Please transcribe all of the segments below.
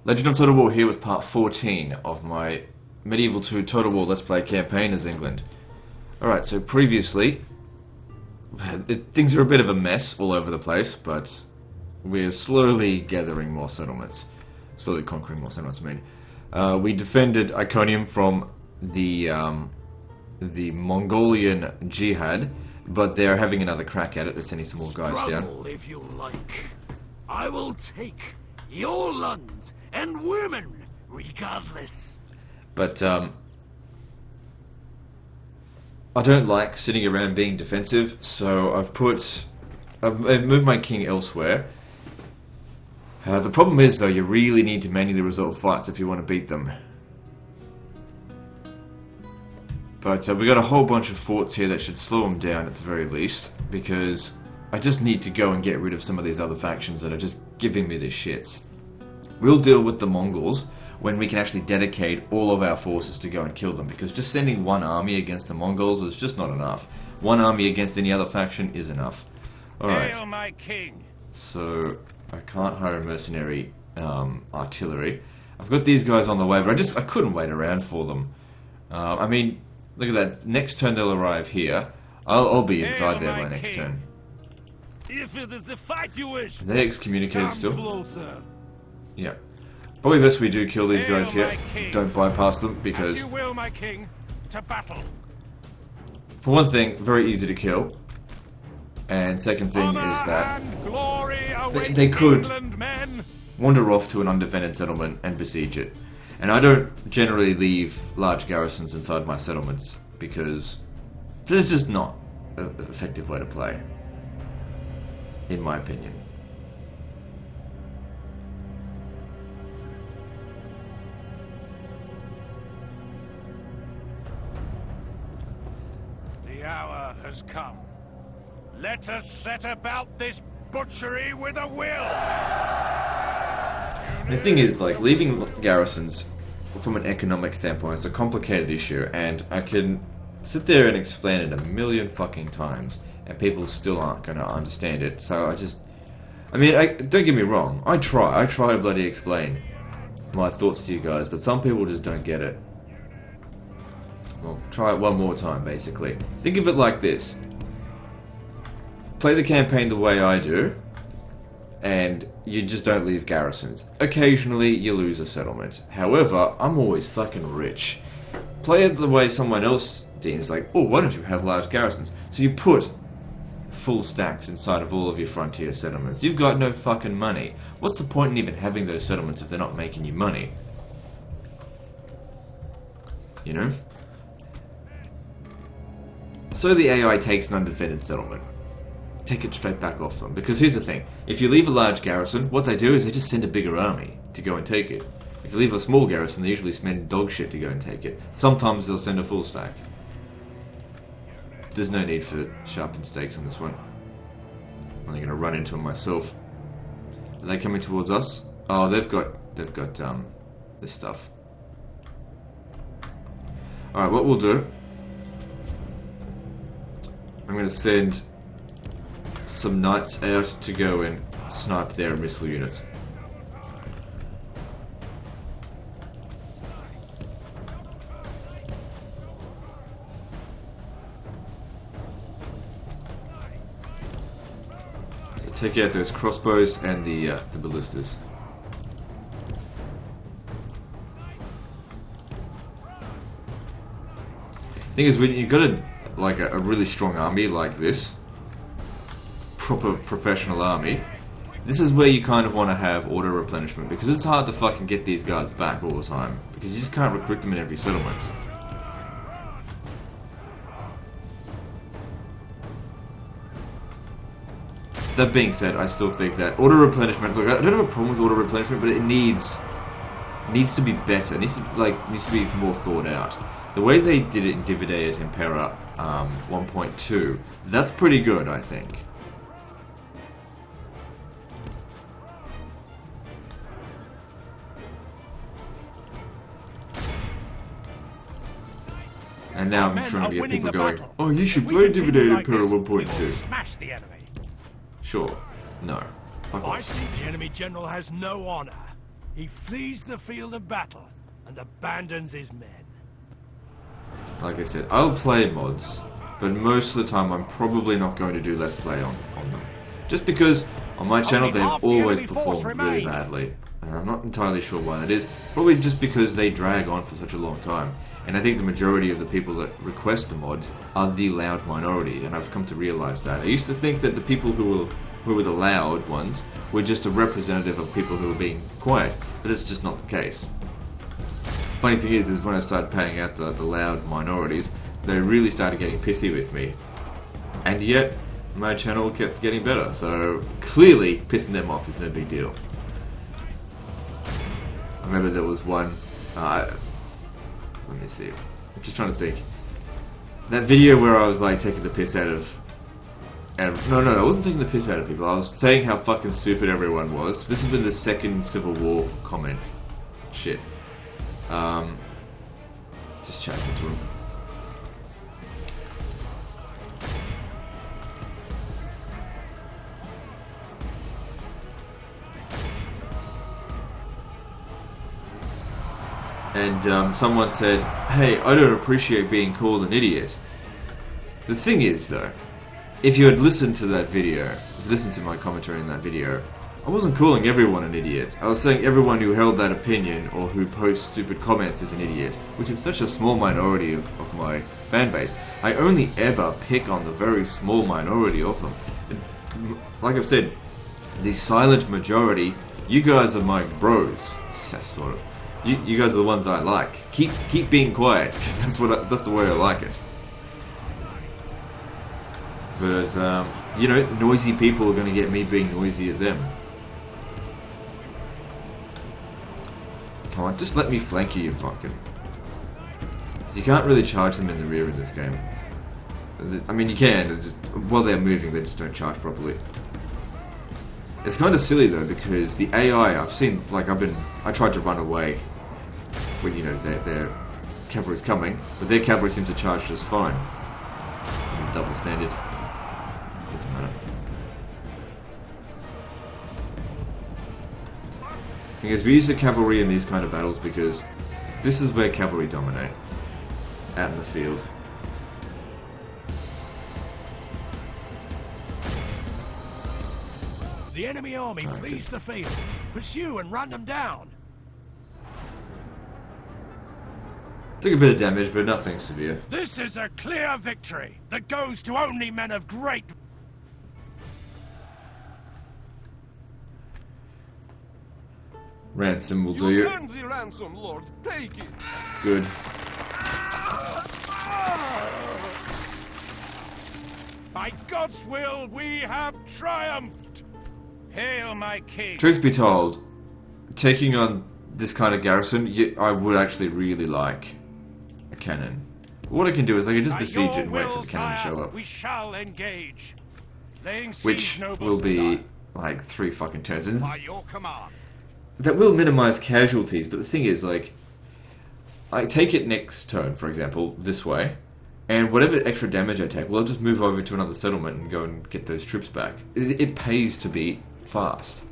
Legend of Total War here with part 14 of my Medieval 2 Total War Let's Play campaign as England. Alright, so previously, things are a bit of a mess all over the place, but we're slowly gathering more settlements. Slowly conquering more settlements, I mean. We defended Iconium from the Mongolian Jihad, but they're having another crack at it. They're sending some more guys down. If you like. I will take your lands and women, regardless. But, I don't like sitting around being defensive, so I've moved my king elsewhere. The problem is, though, you really need to manually resolve fights if you want to beat them. But we got a whole bunch of forts here that should slow them down at the very least, because I just need to go and get rid of some of these other factions that are just giving me the shits. We'll deal with the Mongols when we can actually dedicate all of our forces to go and kill them, because just sending one army against the Mongols is just not enough. One army against any other faction is enough. Alright. Hail my king. So, I can't hire mercenary artillery. I've got these guys on the way, but I couldn't wait around for them. I mean, look at that. Next turn they'll arrive here. I'll be inside there by next turn. If it is the fight you wish, Are they excommunicated still? closer. Yeah. Probably best we do kill these guys here. Don't bypass them, because As you will, my king, to battle. for one thing, very easy to kill. And second thing is that they could wander off to an undefended settlement and besiege it. And I don't generally leave large garrisons inside my settlements, because it's just not an effective way to play, in my opinion. The hour has come. Let us set about this butchery with a will. The thing is, like, leaving garrisons from an economic standpoint is a complicated issue, and I can sit there and explain it a million fucking times, and people still aren't going to understand it. So I mean, don't get me wrong, I try to bloody explain my thoughts to you guys, but some people just don't get it. Well, try it one more time, basically. Think of it like this. Play the campaign the way I do, and you just don't leave garrisons. Occasionally, you lose a settlement. However, I'm always fucking rich. Play it the way someone else deems, like, oh, why don't you have large garrisons? So you put full stacks inside of all of your frontier settlements. You've got no fucking money. What's the point in even having those settlements if they're not making you money? You know? So the AI takes an undefended settlement. Take it straight back off them. Because here's the thing. If you leave a large garrison, what they do is they just send a bigger army to go and take it. If you leave a small garrison, they usually spend dog shit to go and take it. Sometimes they'll send a full stack. There's no need for sharpened stakes on this one. I'm only going to run into them myself. Are they coming towards us? Oh, they've got this stuff. Alright, what we'll do, I'm going to send some knights out to go and snipe their missile units. So take out those crossbows and the ballistas. Thing is, when you've got a really strong army like this, proper professional army, this is where you kind of want to have auto replenishment, because it's hard to fucking get these guys back all the time, because you just can't recruit them in every settlement. That being said, I still think that auto replenishment, look, I don't have a problem with auto replenishment, but it needs to be better. It needs to be more thought out. The way they did it in Divide et Impera 1.2, that's pretty good, I think. And now I'm trying to get people going, oh, you should play Divide et Impera 1.2. Smash the enemy. Sure. No. Fuck I off. see the enemy general has no honor. he flees the field of battle and abandons his men. Like I said, I'll play mods, but most of the time I'm probably not going to do Let's Play on them. Just because on my channel they've always performed really badly. And I'm not entirely sure why that is. Probably just because they drag on for such a long time. And I think the majority of the people that request the mod are the loud minority, and I've come to realize that. I used to think that the people who were the loud ones were just a representative of people who were being quiet, but that's just not the case. Funny thing is when I started paying out the loud minorities, they really started getting pissy with me. And yet, my channel kept getting better, so clearly pissing them off is no big deal. I remember there was one, let me see, I'm just trying to think. That video where I was like taking the piss out of, no, I wasn't taking the piss out of people, I was saying how fucking stupid everyone was. This has been the second Civil War comment. Shit. Just chatting to him. And someone said, "Hey, I don't appreciate being called an idiot." The thing is, though, if you had listened to that video, if you listened to my commentary in that video, I wasn't calling everyone an idiot. I was saying everyone who held that opinion or who posts stupid comments is an idiot, which is such a small minority of my fan base. I only ever pick on the very small minority of them. And like I've said, the silent majority, you guys are my bros. Sort of. You guys are the ones I like. Keep being quiet, because that's the way I like it. But you know, noisy people are going to get me being noisy at them. Come on, just let me flank you fucking. Because you can't really charge them in the rear in this game. I mean, you can, just while they're moving, they just don't charge properly. It's kind of silly though, because the AI I've seen, like I tried to run away when, you know, their cavalry's coming, but their cavalry seems to charge just fine. Double standard. Doesn't matter. Thing is, we use the cavalry in these kind of battles because this is where cavalry dominate. Out in the field. The enemy army flees the field. Pursue and run them down. Took a bit of damage, but nothing severe. This is a clear victory that goes to only men of great... Ransom will do you. Earned the ransom, Lord. Take it. Good. By God's will, we have triumphed. Hail, my king. Truth be told, taking on this kind of garrison, I would actually really like a cannon. What I can do is I can just besiege it and wait for the cannon to show up. We shall engage. Which will be like 3 fucking turns. And by your command. that will minimize casualties, but the thing is, like, I take it next turn, for example, this way, and whatever extra damage I take, well, I'll just move over to another settlement and go and get those troops back. It pays to be fast.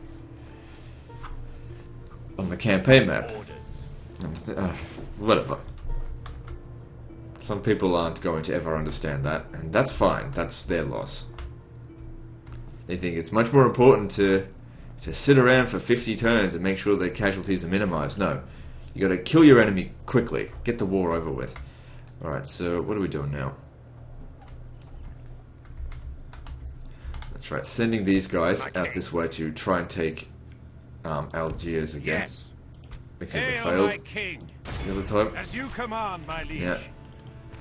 On the campaign map. Whatever. Some people aren't going to ever understand that, and that's fine. That's their loss. They think it's much more important to sit around for 50 turns and make sure their casualties are minimized. No. You gotta kill your enemy quickly. Get the war over with. Alright, so what are we doing now? That's right, sending these guys out this way to try and take Algiers again. Yes. Because it Hail, failed my king. the other time. As you command, my liege. Yeah.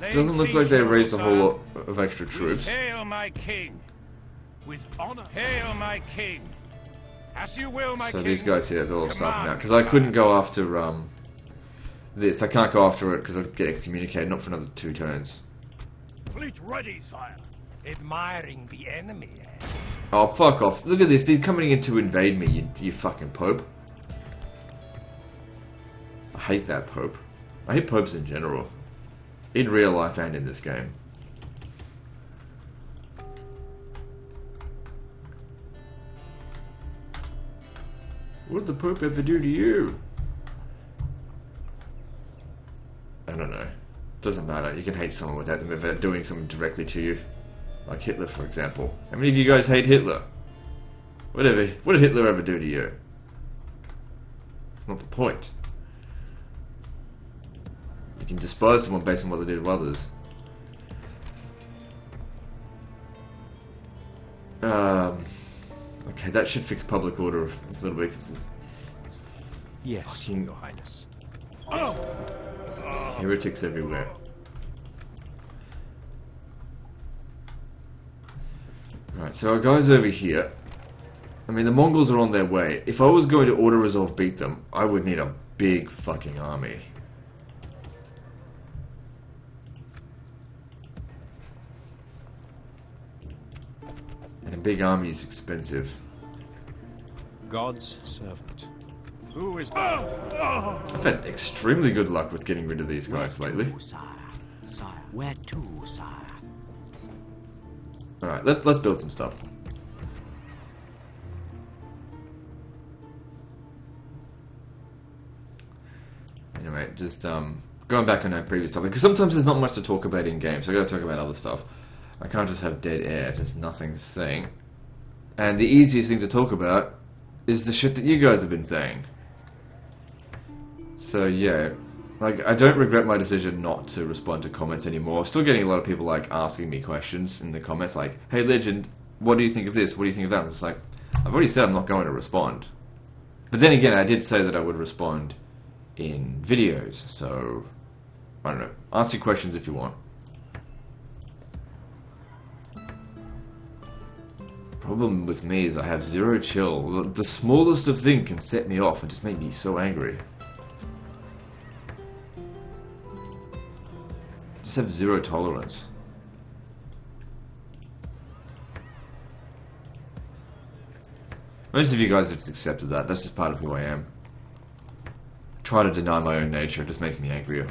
Laying Doesn't look siege like they to raised a whole Rosa. lot of extra troops. Hail, my king. With honor. Hail, my king. As you will, my So king. these guys here, they're all starting Command, out. Because I couldn't go after this. I can't go after it because I'd get excommunicated, not for another 2 turns. Fleet ready, sire. Admiring the enemy. Oh, fuck off. Look at this. They're coming in to invade me, you fucking Pope. I hate that Pope. I hate Popes in general. In real life and in this game. What did the Pope ever do to you? I don't know. Doesn't matter. You can hate someone without them ever doing something directly to you. Like Hitler, for example. How many of you guys hate Hitler? What did Hitler ever do to you? It's not the point. You can despise someone based on what they do to others. Okay, that should fix public order a little bit, because it's Yes, fucking Your Highness. heretics everywhere. Alright, so our guys over here. I mean, the Mongols are on their way. If I was going to auto-resolve beat them, I would need a big fucking army. And a big army is expensive. God's servant. Who is that? I've had extremely good luck with getting rid of these guys lately. Sire. Sire. Where to, sire? Alright, let's build some stuff. Anyway, just going back on our previous topic, because sometimes there's not much to talk about in games, so I gotta talk about other stuff. I can't just have dead air, just nothing saying. And the easiest thing to talk about is the shit that you guys have been saying. So yeah, like, I don't regret my decision not to respond to comments anymore. I'm still getting a lot of people like asking me questions in the comments, like, "Hey Legend, what do you think of this? What do you think of that?" And it's like, I've already said I'm not going to respond. But then again, I did say that I would respond in videos, so I don't know. Ask your questions if you want. Problem with me is I have zero chill. The smallest of things can set me off and just make me so angry. Just have zero tolerance. Most of you guys have just accepted that. That's just part of who I am. Try to deny my own nature, it just makes me angrier.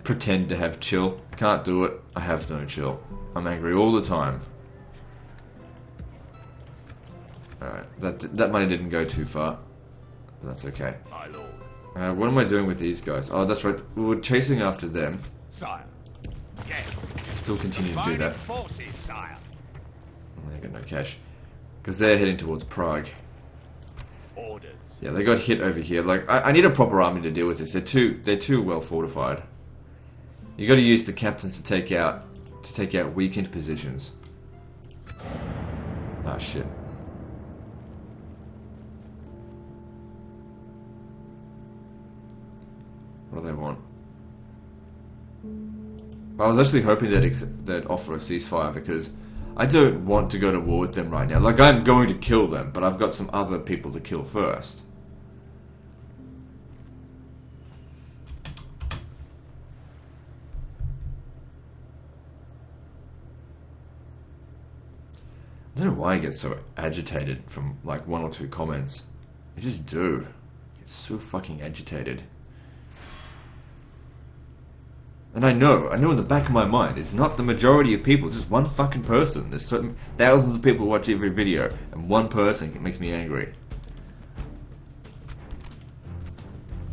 Pretend to have chill. Can't do it. I have no chill. I'm angry all the time. Alright, that money didn't go too far. But that's okay. My lord. What am I doing with these guys? Oh, that's right. We were chasing after them. Sire. Yes. Still continue to do that. Forces, sire. Oh, they got no cash. Because they're heading towards Prague. Orders. Yeah, they got hit over here. Like, I need a proper army to deal with this. They're too well fortified. You got to use the captains to take out weakened positions. Ah, shit. What do they want? I was actually hoping they'd offer a ceasefire, because I don't want to go to war with them right now. Like, I'm going to kill them, but I've got some other people to kill first. I don't know why I get so agitated from like one or two comments. I just do. It's so fucking agitated. And I know in the back of my mind, it's not the majority of people, it's just one fucking person. There's certain thousands of people who watch every video, and one person makes me angry.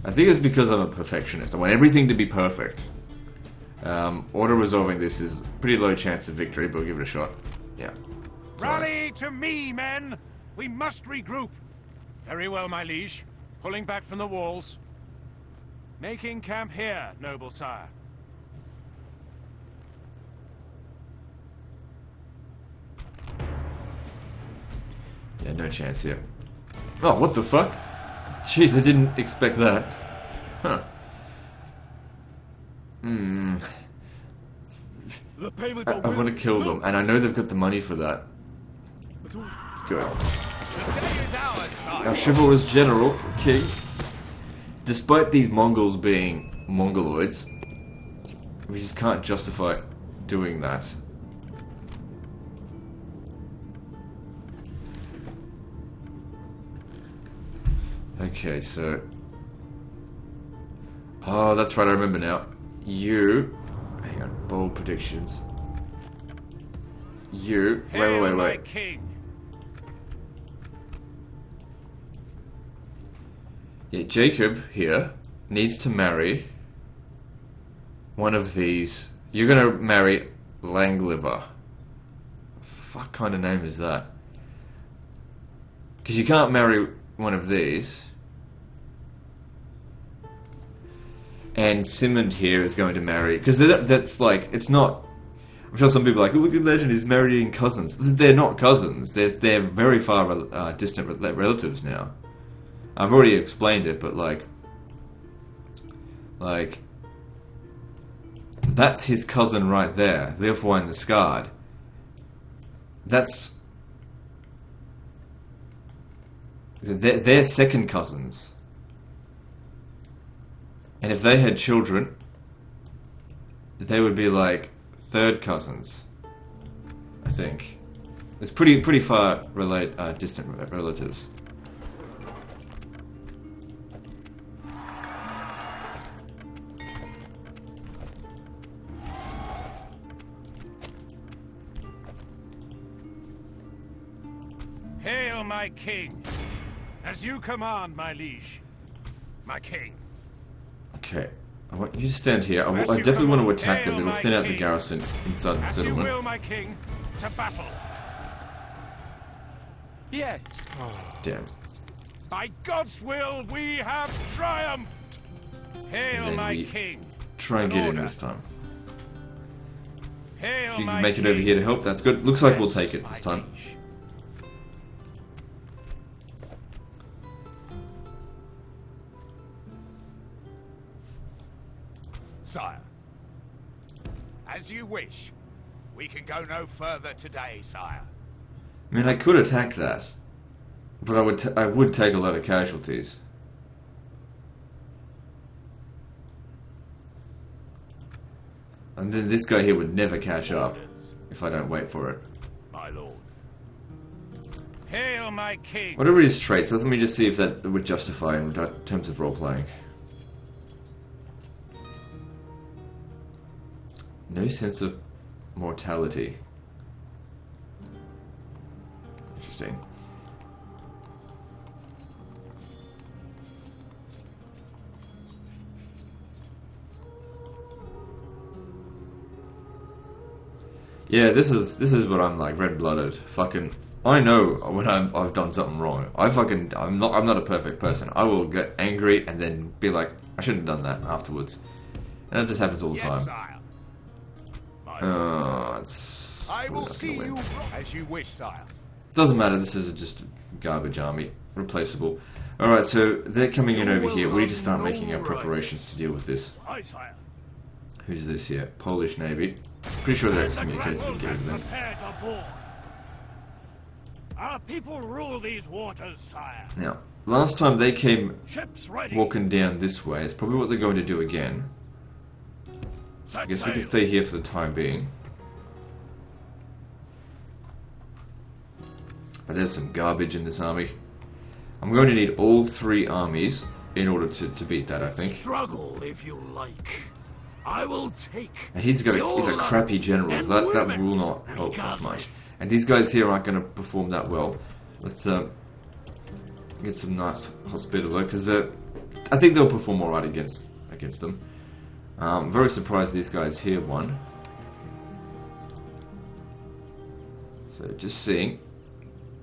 I think it's because I'm a perfectionist. I want everything to be perfect. Auto-resolving this is pretty low chance of victory, but we'll give it a shot. Yeah. Rally to me, men! We must regroup. Very well, my liege. Pulling back from the walls. Making camp here, noble sire. Yeah, no chance here. Oh, what the fuck? Jeez, I didn't expect that. Huh. The payment I want to kill them, and I know they've got the money for that. Good. The day is ours, sire. Our chivalrous general, king. Despite these Mongols being Mongoloids, we just can't justify doing that. Okay, so... Oh, that's right, I remember now. You... Hang on, bold predictions. You... Hail, my Wait. king. Yeah, Jacob here needs to marry one of these. You're gonna marry Langliver. Fuck kind of name is that? Because you can't marry one of these. And Simond here is going to marry... Because that's like... It's not... I'm sure some people are like, oh, look at Legend, he's marrying cousins. They're not cousins. They're very far distant relatives now. I've already explained it, but like... That's his cousin right there. Therefore, in the Scard. That's... They're second cousins. And if they had children, they would be like third cousins. I think. It's pretty far distant relatives. Hail, my king! As you command, my liege. My king. Okay, I want you to stand here. I definitely want to attack them. It'll thin out the garrison inside the settlement. As you will, my king, to battle. Yes. Damn. By God's will, we have triumphed. Hail, my king. Try and get in this time. Hail, if you my can make it king. over here to help, that's good. Looks like we'll take it this time. Sire. As you wish. We can go no further today, sire. I mean, I could attack that, but I would take a lot of casualties. And then this guy here would never catch up if I don't wait for it. My lord. Hail, my king. Whatever his traits, let me just see if that would justify in terms of role-playing. No sense of mortality. Interesting. Yeah, this is what I'm like, red-blooded. Fucking, I know when I've done something wrong. I'm not a perfect person. I will get angry and then be like, I shouldn't have done that afterwards. And that just happens all the time. Sire. It's I will see you as you wish, sire. Doesn't matter, this is just a garbage army. Replaceable. Alright, so they're coming in over here. We need to start making our preparations to deal with this. Aye, sire. Who's this here? Polish Navy. Pretty sure they're excommunicated to get rid of them. Prepare to board. Our people rule these waters, sire. Now, last time they came Ships ready. walking down this way, it's probably what they're going to do again. I guess we can stay here for the time being. But there's some garbage in this army. I'm going to need all three armies in order to beat that, I think. Struggle if you like. I will take. And he's a crappy general, so that will not help us much. And these guys here aren't going to perform that well. Let's get some nice hospitable, because I think they'll perform alright against them. I'm very surprised these guys here won. So just seeing.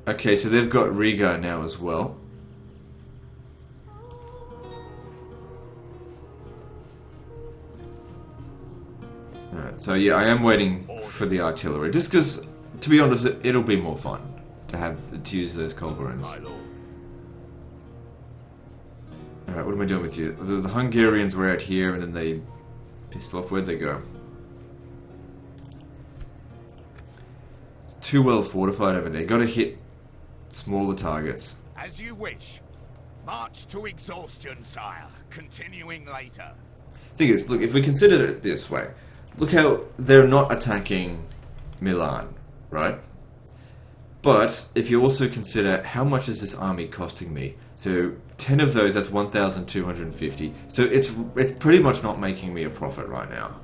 Okay, so they've got Riga now as well. Alright, so yeah, I am waiting for the artillery. Just because, to be honest, it'll be more fun to use those culverins. Alright, what am I doing with you? The Hungarians were out here and then they pissed off. Where'd they go? It's too well fortified over there. Gotta hit smaller targets. As you wish. March to exhaustion, sire. Continuing later. Thing is, look, if we consider it this way, look how they're not attacking Milan, right? But if you also consider how much is this army costing me, so 10 of those, that's 1,250. So it's pretty much not making me a profit right now.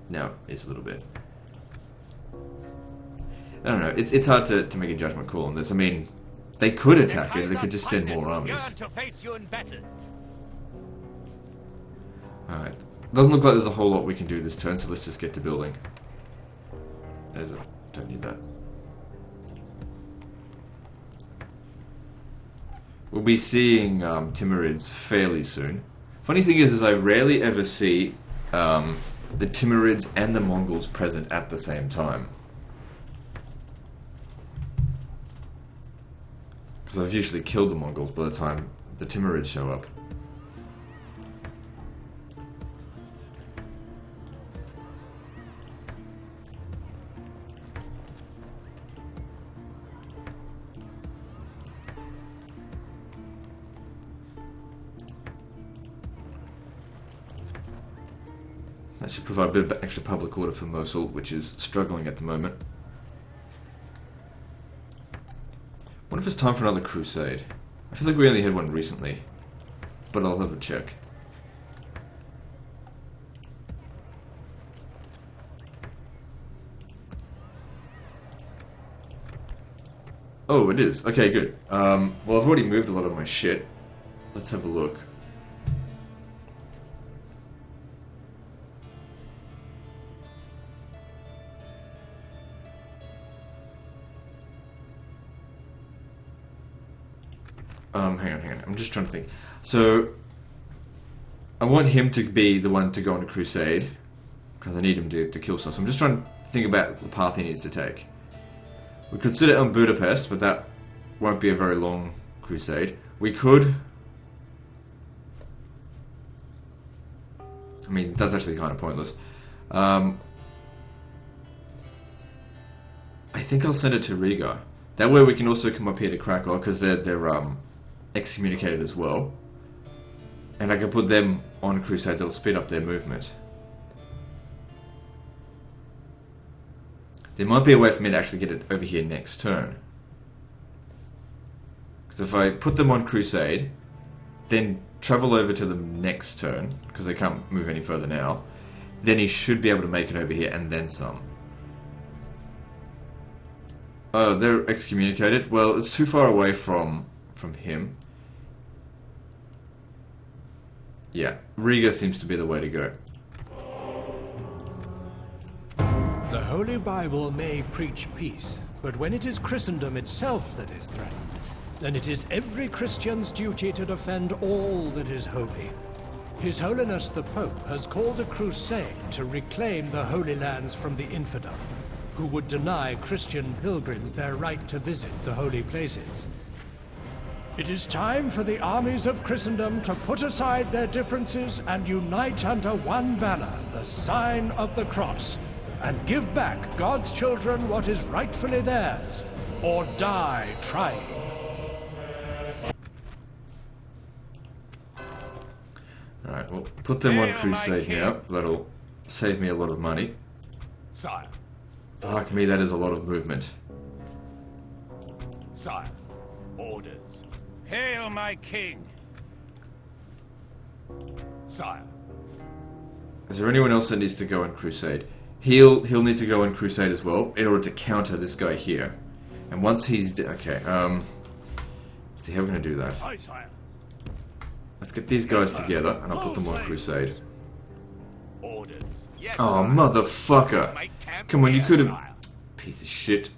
No, it's a little bit. I don't know. It's hard to make a judgment call on this. I mean, They could attack it, they could just send more armies. To face you in battle. Alright. Doesn't look like there's a whole lot we can do this turn, so let's just get to building. There's a... don't need that. We'll be seeing Timurids fairly soon. Funny thing is I rarely ever see the Timurids and the Mongols present at the same time. Because I've usually killed the Mongols by the time the Timurids show up. That should provide a bit of extra public order for Mosul, which is struggling at the moment. What if it's time for another crusade? I feel like we only had one recently, but I'll have a check. Oh, it is. Okay, good. Well, I've already moved a lot of my shit. Let's have a look. Hang on. I'm just trying to think. So, I want him to be the one to go on a crusade, because I need him to kill stuff. So I'm just trying to think about the path he needs to take. We could sit it on Budapest, but that won't be a very long crusade. We could... I mean, that's actually kind of pointless. I think I'll send it to Riga. That way we can also come up here to Krakow, because they're excommunicated as well. And I can put them on crusade that'll speed up their movement. There might be a way for me to actually get it over here next turn. Because if I put them on crusade, then travel over to them next turn, because they can't move any further now, then he should be able to make it over here and then some. Oh, they're excommunicated. Well, it's too far away from him. Yeah, Riga seems to be the way to go. The Holy Bible may preach peace, but when it is Christendom itself that is threatened, then it is every Christian's duty to defend all that is holy. His Holiness the Pope has called a crusade to reclaim the Holy Lands from the infidel, who would deny Christian pilgrims their right to visit the holy places. It is time for the armies of Christendom to put aside their differences and unite under one banner, the sign of the cross, and give back God's children what is rightfully theirs, or die trying. Alright, well, put them on crusade now. That'll save me a lot of money. Sire. Fuck me, that is a lot of movement. Sire. Orders. Hail, my king! Sire. Is there anyone else that needs to go on crusade? He'll need to go on crusade as well in order to counter this guy here. And once he's okay, let's see how we're gonna do that. Aye, sire. Let's get these guys together and I'll put them on crusade. Orders. Yes, Oh, sire. motherfucker! Make camp Come on, you here, could have... sire. Piece of shit.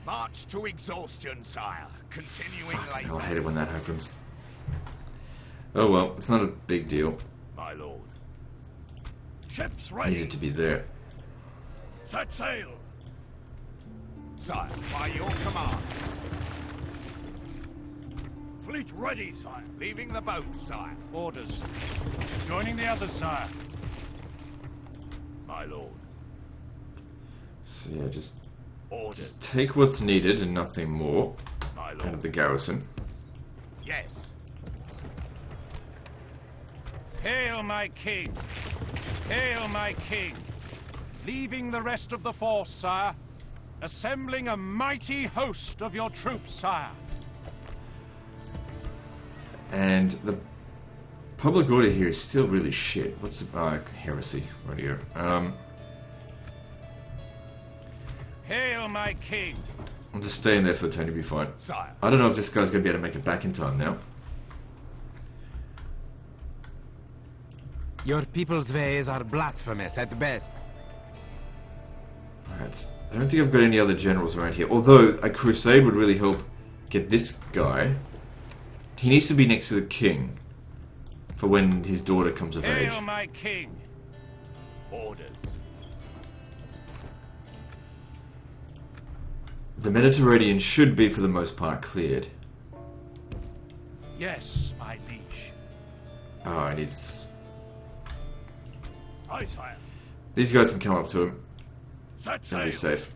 March to exhaustion, sire. Continuing Fuck, later. no, I hate it when that happens. Oh well, it's not a big deal. My lord. Ships I ready! needed to be there. Set sail! Sire, by your command. Fleet ready, sire! Leaving the boat, sire. Orders. Joining the others, sire. My lord. So yeah, just Orders. take what's needed and nothing more My out lord. of the garrison. Yes. Hail, my king! Hail, my king! Leaving the rest of the force, sire. Assembling a mighty host of your troops, sire. And the public order here is still really shit. What's the heresy radio? Hail, my king! I'm just staying there for the turn to be fine. Sire. I don't know if this guy's going to be able to make it back in time now. Your people's ways are blasphemous at best. Alright. I don't think I've got any other generals around here. Although, a crusade would really help get this guy. He needs to be next to the king. For when his daughter comes of age. Hail my king. Orders. The Mediterranean should be, for the most part, cleared. Yes, my liege. Oh, I need... Aye, sire. These guys can come up to him. Set And be sail. safe.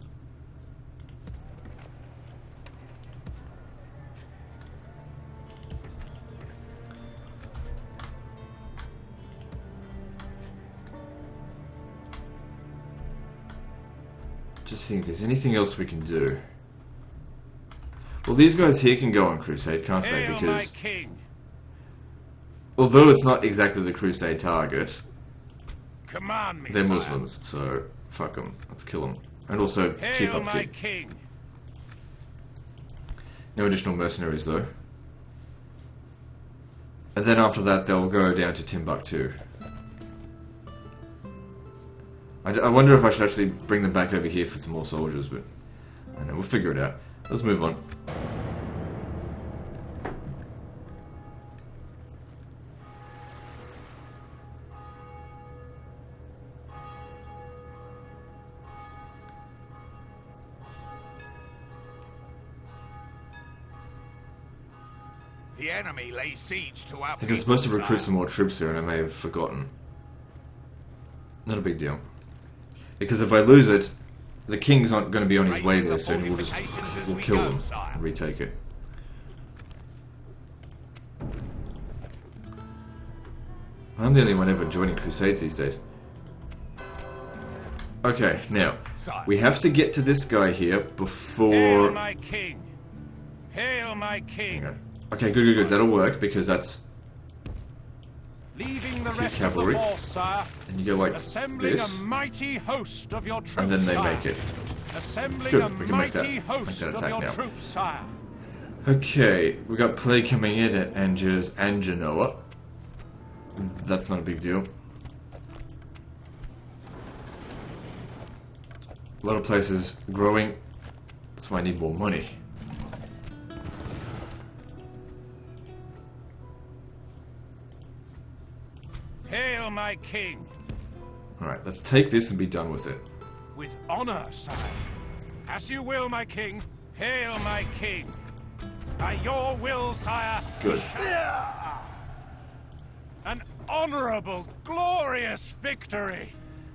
Just seeing if there's anything else we can do. Well, these guys here can go on crusade, can't they? Hail my Because king. although it's not exactly the crusade target, Command me, they're sire. Muslims, so fuck them. Let's kill them. And also cheap Hail my upkeep. king. No additional mercenaries though. And then after that, they'll go down to Timbuktu. I wonder if I should actually bring them back over here for some more soldiers, but I don't know, we'll figure it out. Let's move on. The enemy lay siege to our I think I'm supposed to recruit some more troops here, and I may have forgotten. Not a big deal. Because if I lose it, the king's not going to be on his way there soon. We'll kill them and retake it. I'm the only one ever joining crusades these days. Okay, now we have to get to this guy here Hail before. my king. Hail my king. Hang on. Okay, good. That'll work because that's. Leaving the Few rest cavalry. of the horse, sire. And you go like Assembling this, a mighty host of your troops, and then they sire. make it. Assembling Good, a we can make that- mighty host make that of attack your now. troops, sire. Okay, we got plague coming in at Angers and Genoa. That's not a big deal. A lot of places growing. That's why I need more money. Hail my king. Alright, let's take this and be done with it. With honor, sire. As you will, my king. Hail my king. By your will, sire. Good. An honorable, glorious victory.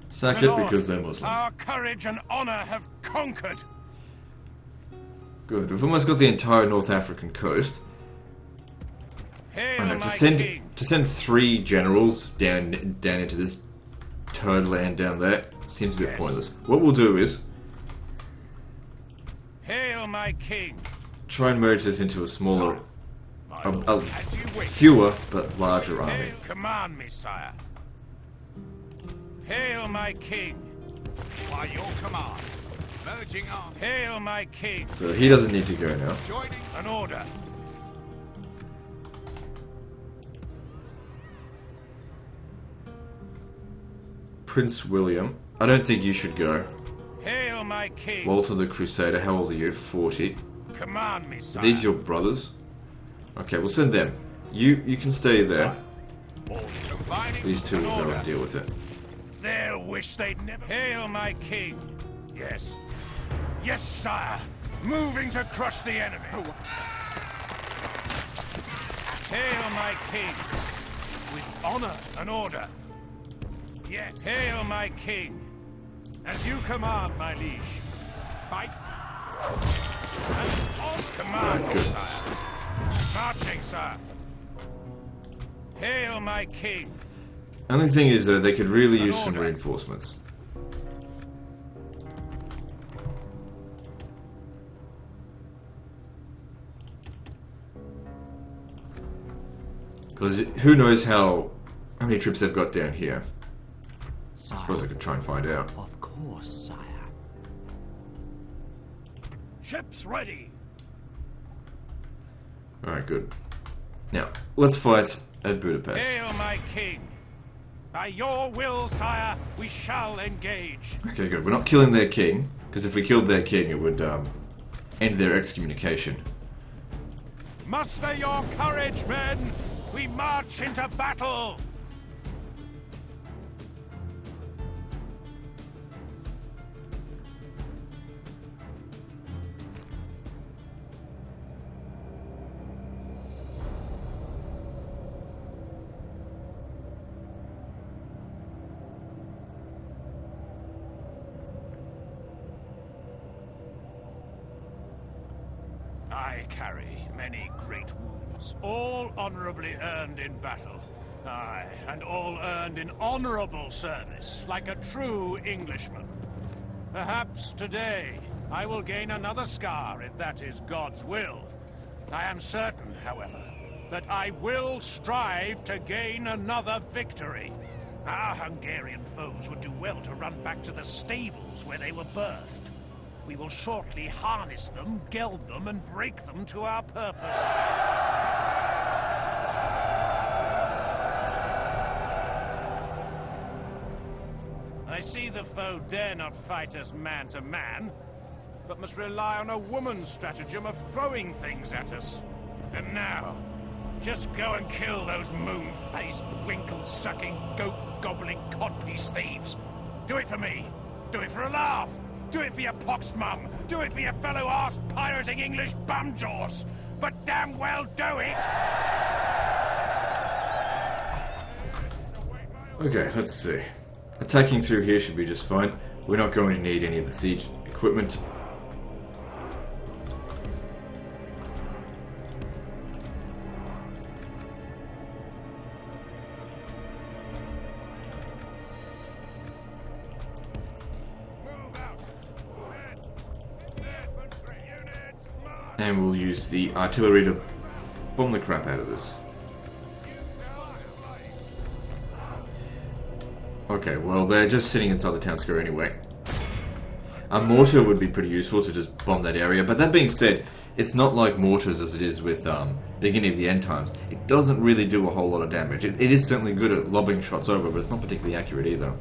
Sack The it Lord, because they're Muslim. Our courage and honor have conquered. Good. We've almost got the entire North African coast. Hail I know, my to send king. 3 generals down into this turd land down there seems a bit Yes. pointless. What we'll do is Hail my king. try and merge this into a smaller, My a lord, as you wish. fewer but larger army. Hail, command me, sire. Hail my king. By your command. Merging on. Hail my king. So he doesn't need to go now. Joining. An order. Prince William, I don't think you should go. Hail my king. Walter the Crusader, how old are you? 40. Command me, sire. Are these your brothers? Okay, we'll send them. You can stay there. Combining These two an will go order. and deal with it. They'll wish they'd never. Hail my king. Yes. Yes, sire. Moving to crush the enemy. Hail my king. With honor and order. Yes. Hail my king. As you command, my liege. Fight. And on command, Right, good. sire. Marching, sir. Hail my king. Only thing is, though, they could really An use some order. reinforcements. Because who knows how many troops they've got down here. I suppose I Sire. could try and find out. Of course, sire. Ships ready. Alright, good. Now, let's fight at Budapest. Hail, my king. By your will, sire, we shall engage. Okay, good. We're not killing their king, because if we killed their king, it would end their excommunication. Muster your courage, men. We march into battle. I carry many great wounds, all honorably earned in battle. Aye, and all earned in honorable service, like a true Englishman. Perhaps today I will gain another scar if that is God's will. I am certain, however, that I will strive to gain another victory. Our Hungarian foes would do well to run back to the stables where they were birthed. We will shortly harness them, geld them, and break them to our purpose. I see the foe dare not fight us man to man, but must rely on a woman's stratagem of throwing things at us. And now, just go and kill those moon-faced, winkle-sucking, goat-gobbling, codpiece thieves. Do it for me. Do it for a laugh. Do it for your poxed mum. Do it for your fellow arse-pirating English bumjaws. But damn well do it! Okay, let's see. Attacking through here should be just fine. We're not going to need any of the siege equipment. And we'll use the artillery to bomb the crap out of this. Okay, well, they're just sitting inside the town square anyway. A mortar would be pretty useful to just bomb that area, but that being said, it's not like mortars as it is with beginning of the end times. It doesn't really do a whole lot of damage. It is certainly good at lobbing shots over, but it's not particularly accurate either.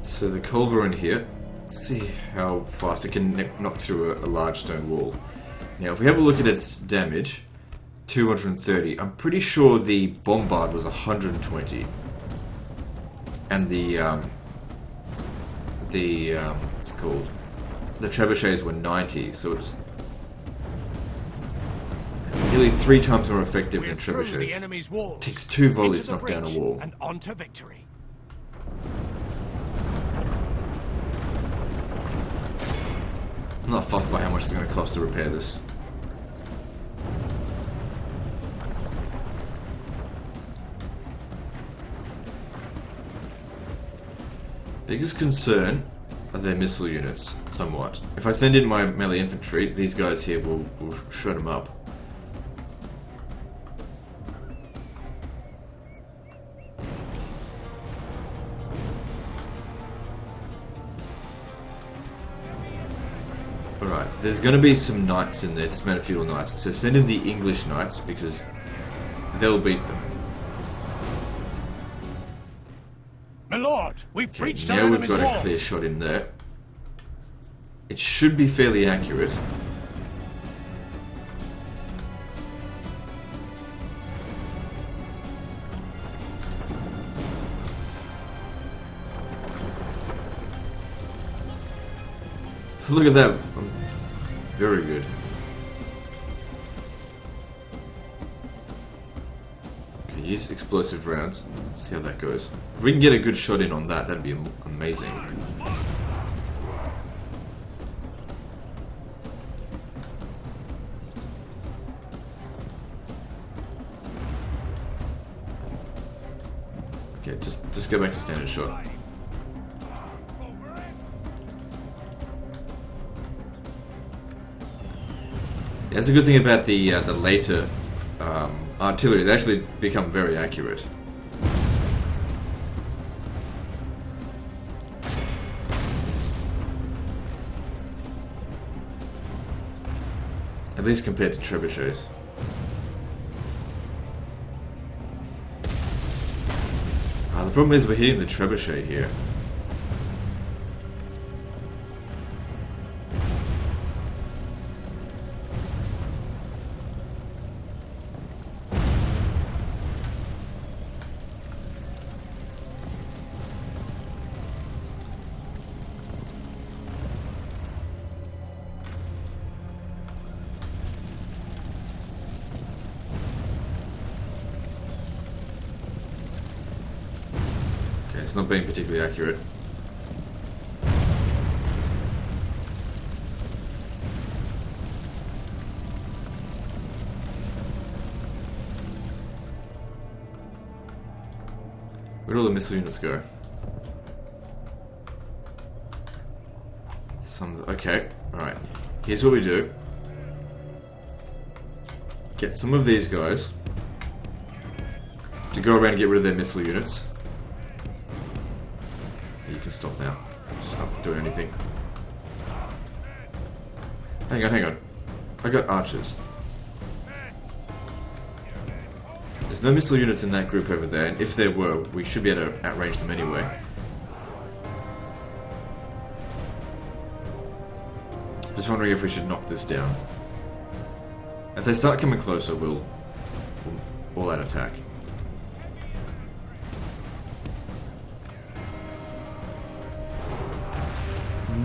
So the culverin here, let's see how fast it can knock through a large stone wall. Now if we have a look at its damage, 230, I'm pretty sure the bombard was 120. And the what's it called? The trebuchets were 90, so it's nearly 3 times more effective than trebuchets. Takes 2 volleys to knock down a wall. And on to victory. I'm not fussed by how much it's going to cost to repair this. Biggest concern are their missile units, somewhat. If I send in my melee infantry, these guys here will shred them up. Alright, there's going to be some knights in there, dismounted feudal knights, so send in the English knights because they'll beat them. My lord, we've breached our now we've enemy's got wall. a clear shot in there. It should be fairly accurate. Look at that. Very good. Okay, use explosive rounds. See how that goes. If we can get a good shot in on that, that'd be amazing. Okay, just go back to standard shot. That's the good thing about the later artillery. They actually become very accurate. At least compared to trebuchets. The problem is we're hitting the trebuchet here. It's not being particularly accurate. Where'd all the missile units go? Okay, alright. Here's what we do. Get some of these guys to go around and get rid of their missile units. You can stop now. Just not doing anything. Hang on. I got archers. There's no missile units in that group over there, and if there were, we should be able to outrange them anyway. Just wondering if we should knock this down. If they start coming closer, we'll all out attack.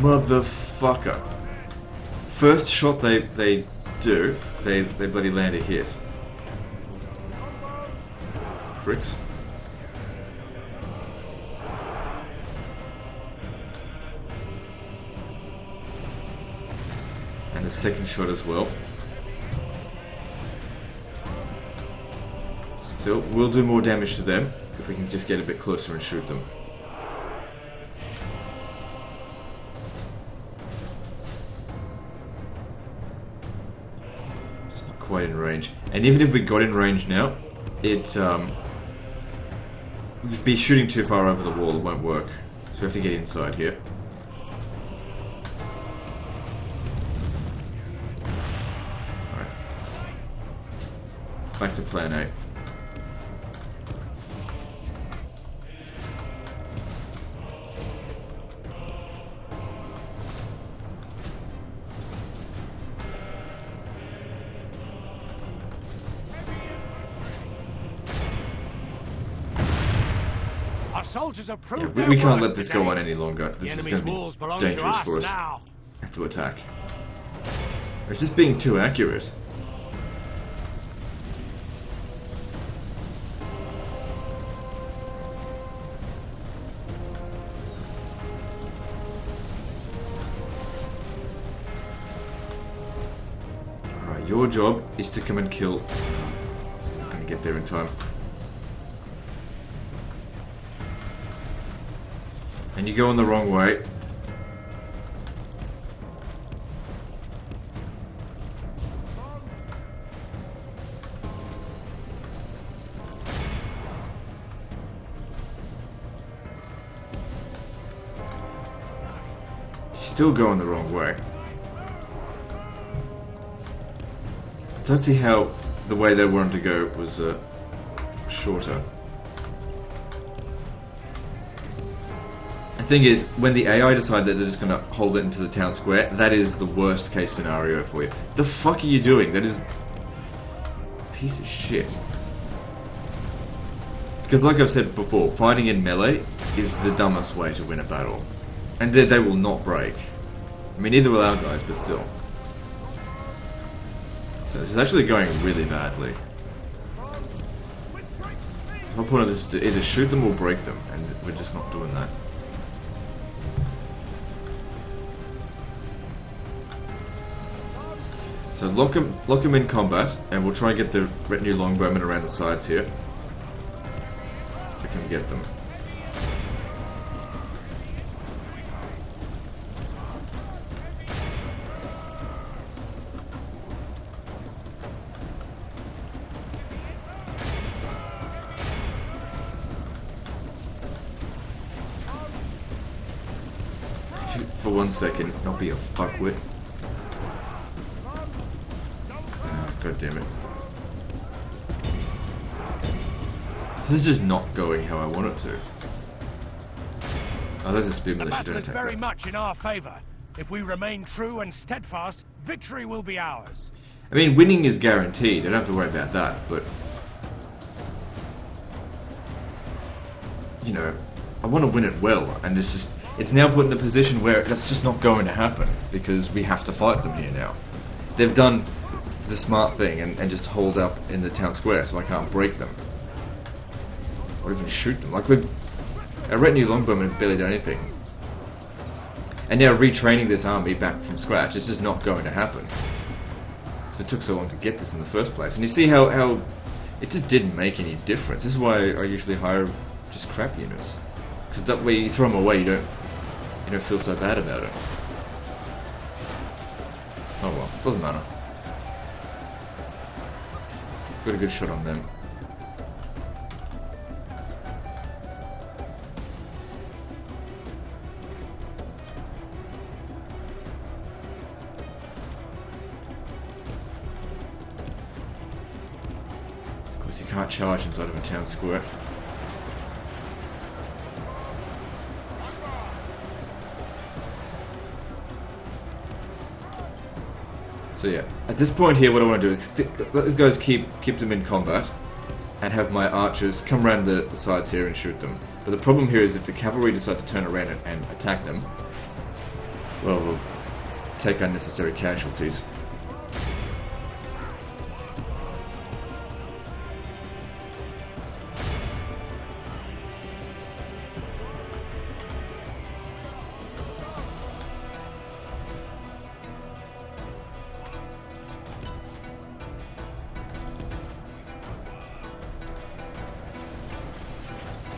Motherfucker. First shot they bloody land a hit. Pricks. And the second shot as well. Still, we'll do more damage to them if we can just get a bit closer and shoot them. Quite in range, and even if we got in range now, it would be shooting too far over the wall. It won't work, so we have to get inside here. All right, back to plan A. Soldiers have Yeah, proved we their can't worth let this today. go on any longer. This is going walls to be belong dangerous to for us. now. Have to attack. It's just being too accurate. Alright, your job is to come and kill. I'm not going to get there in time. And you go in the wrong way. Still going the wrong way. I don't see how the way they wanted to go was shorter. The thing is, when the AI decide that they're just going to hold it into the town square, that is the worst case scenario for you. The fuck are you doing? That is a piece of shit. Because like I've said before, fighting in melee is the dumbest way to win a battle. And they will not break. I mean, neither will our guys, but still. So this is actually going really badly. The whole point of this is to either shoot them or break them, and we're just not doing that. So lock him in combat, and we'll try and get the retinue longbowmen around the sides here. I can get them. Shoot for 1 second, not be a fuckwit. God damn it. This is just not going how I want it to. Oh, there's a spear The militia. battle Don't is attack very that. much in our favor. If we remain true and steadfast, victory will be ours. I mean, winning is guaranteed. I don't have to worry about that, but... You know, I want to win it well, and it's just... It's now put in a position where that's just not going to happen, because we have to fight them here now. They've done the smart thing and just hold up in the town square, so I can't break them. Or even shoot them. Like, our retinue longbowmen barely done anything. And now retraining this army back from scratch, it's just not going to happen. So it took so long to get this in the first place. And you see how it just didn't make any difference. This is why I usually hire just crap units. Because that way you throw them away, you don't feel so bad about it. Oh well, doesn't matter. Got a good shot on them. Of course, you can't charge inside of a town square. So yeah, at this point here, what I want to do is let these guys keep them in combat, and have my archers come around the sides here and shoot them. But the problem here is if the cavalry decide to turn around and attack them, well, we'll take unnecessary casualties.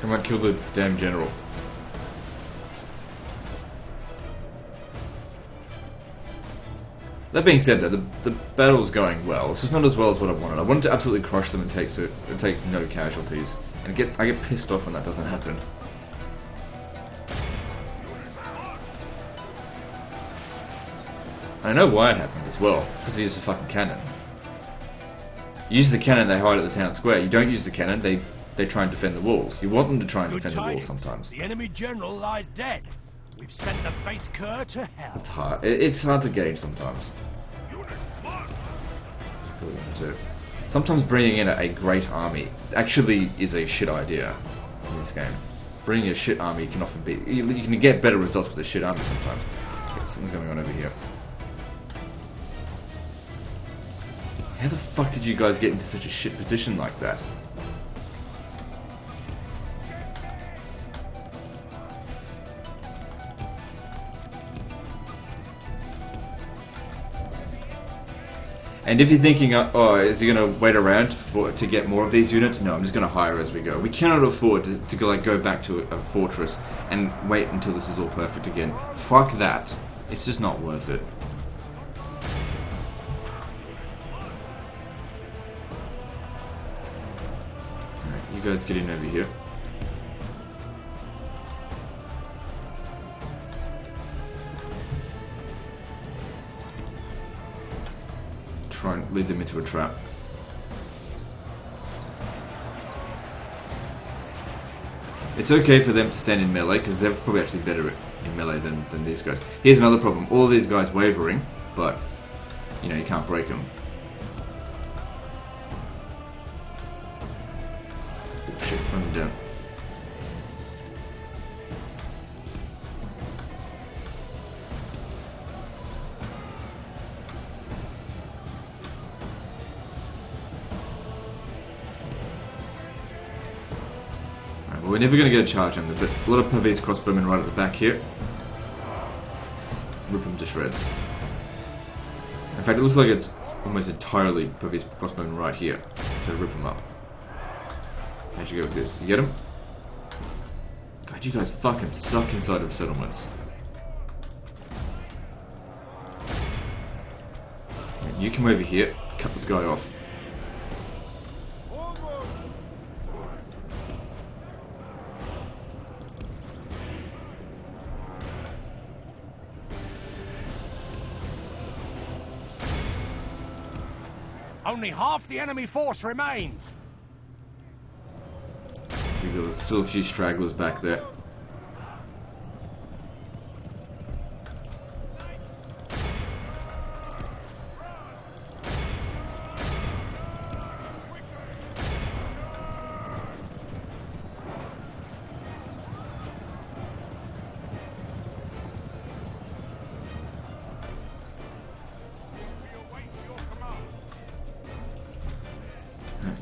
Come on, kill the damn general. That being said, though, the battle's going well. It's just not as well as what I wanted. I wanted to absolutely crush them and take no casualties. And I get pissed off when that doesn't happen. And I know why it happened as well, because he used a fucking cannon. You use the cannon, they hide at the town square. You don't use the cannon, they try and defend the walls. You want them to try and defend the walls sometimes. The enemy general lies dead. We've sent the base cur to hell. It's hard. It's hard to gauge sometimes. Sometimes bringing in a great army actually is a shit idea in this game. Bringing a shit army can often be... You can get better results with a shit army sometimes. Okay, something's going on over here. How the fuck did you guys get into such a shit position like that? And if you're thinking, oh, is he going to wait around to get more of these units? No, I'm just going to hire as we go. We cannot afford to go back to a fortress and wait until this is all perfect again. Fuck that. It's just not worth it. Alright, you guys get in over here. Try and lead them into a trap. It's okay for them to stand in melee, because they're probably actually better in melee than these guys. Here's another problem. All of these guys wavering, but, you know, you can't break them. Oh, shit, run them down. We're never going to get a charge on them, but a lot of Pavese crossbowmen right at the back here. Rip them to shreds. In fact, it looks like it's almost entirely Pavese crossbowmen right here, so rip them up. How'd you go with this? You get them? God, you guys fucking suck inside of settlements. Right, you come over here, cut this guy off. Only half the enemy force remains. I think there was still a few stragglers back there.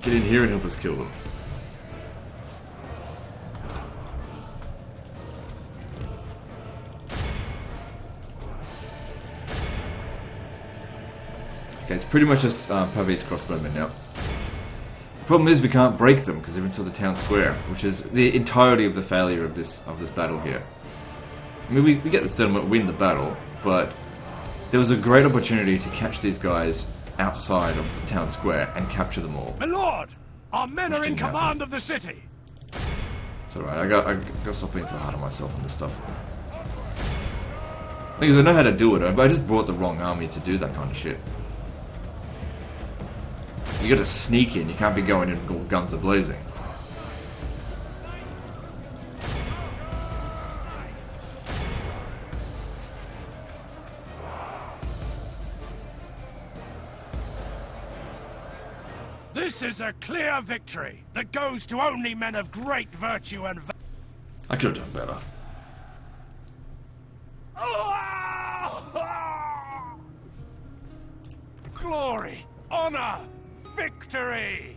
Get in here and help us kill them. Okay, it's pretty much just Pavé's crossbowmen now. The problem is we can't break them because they're inside the town square, which is the entirety of the failure of this battle here. I mean, we get the settlement, win the battle, but there was a great opportunity to catch these guys outside of the town square and capture them all. My lord, our men are in didn't happen. command of the city. It's alright, I got to stop being so hard on myself on this stuff. Thing is, I know how to do it, but I just brought the wrong army to do that kind of shit. You gotta sneak in, you can't be going in all guns a-blazing. This is a clear victory that goes to only men of great virtue and valor. I could have done better. Glory, honor, victory!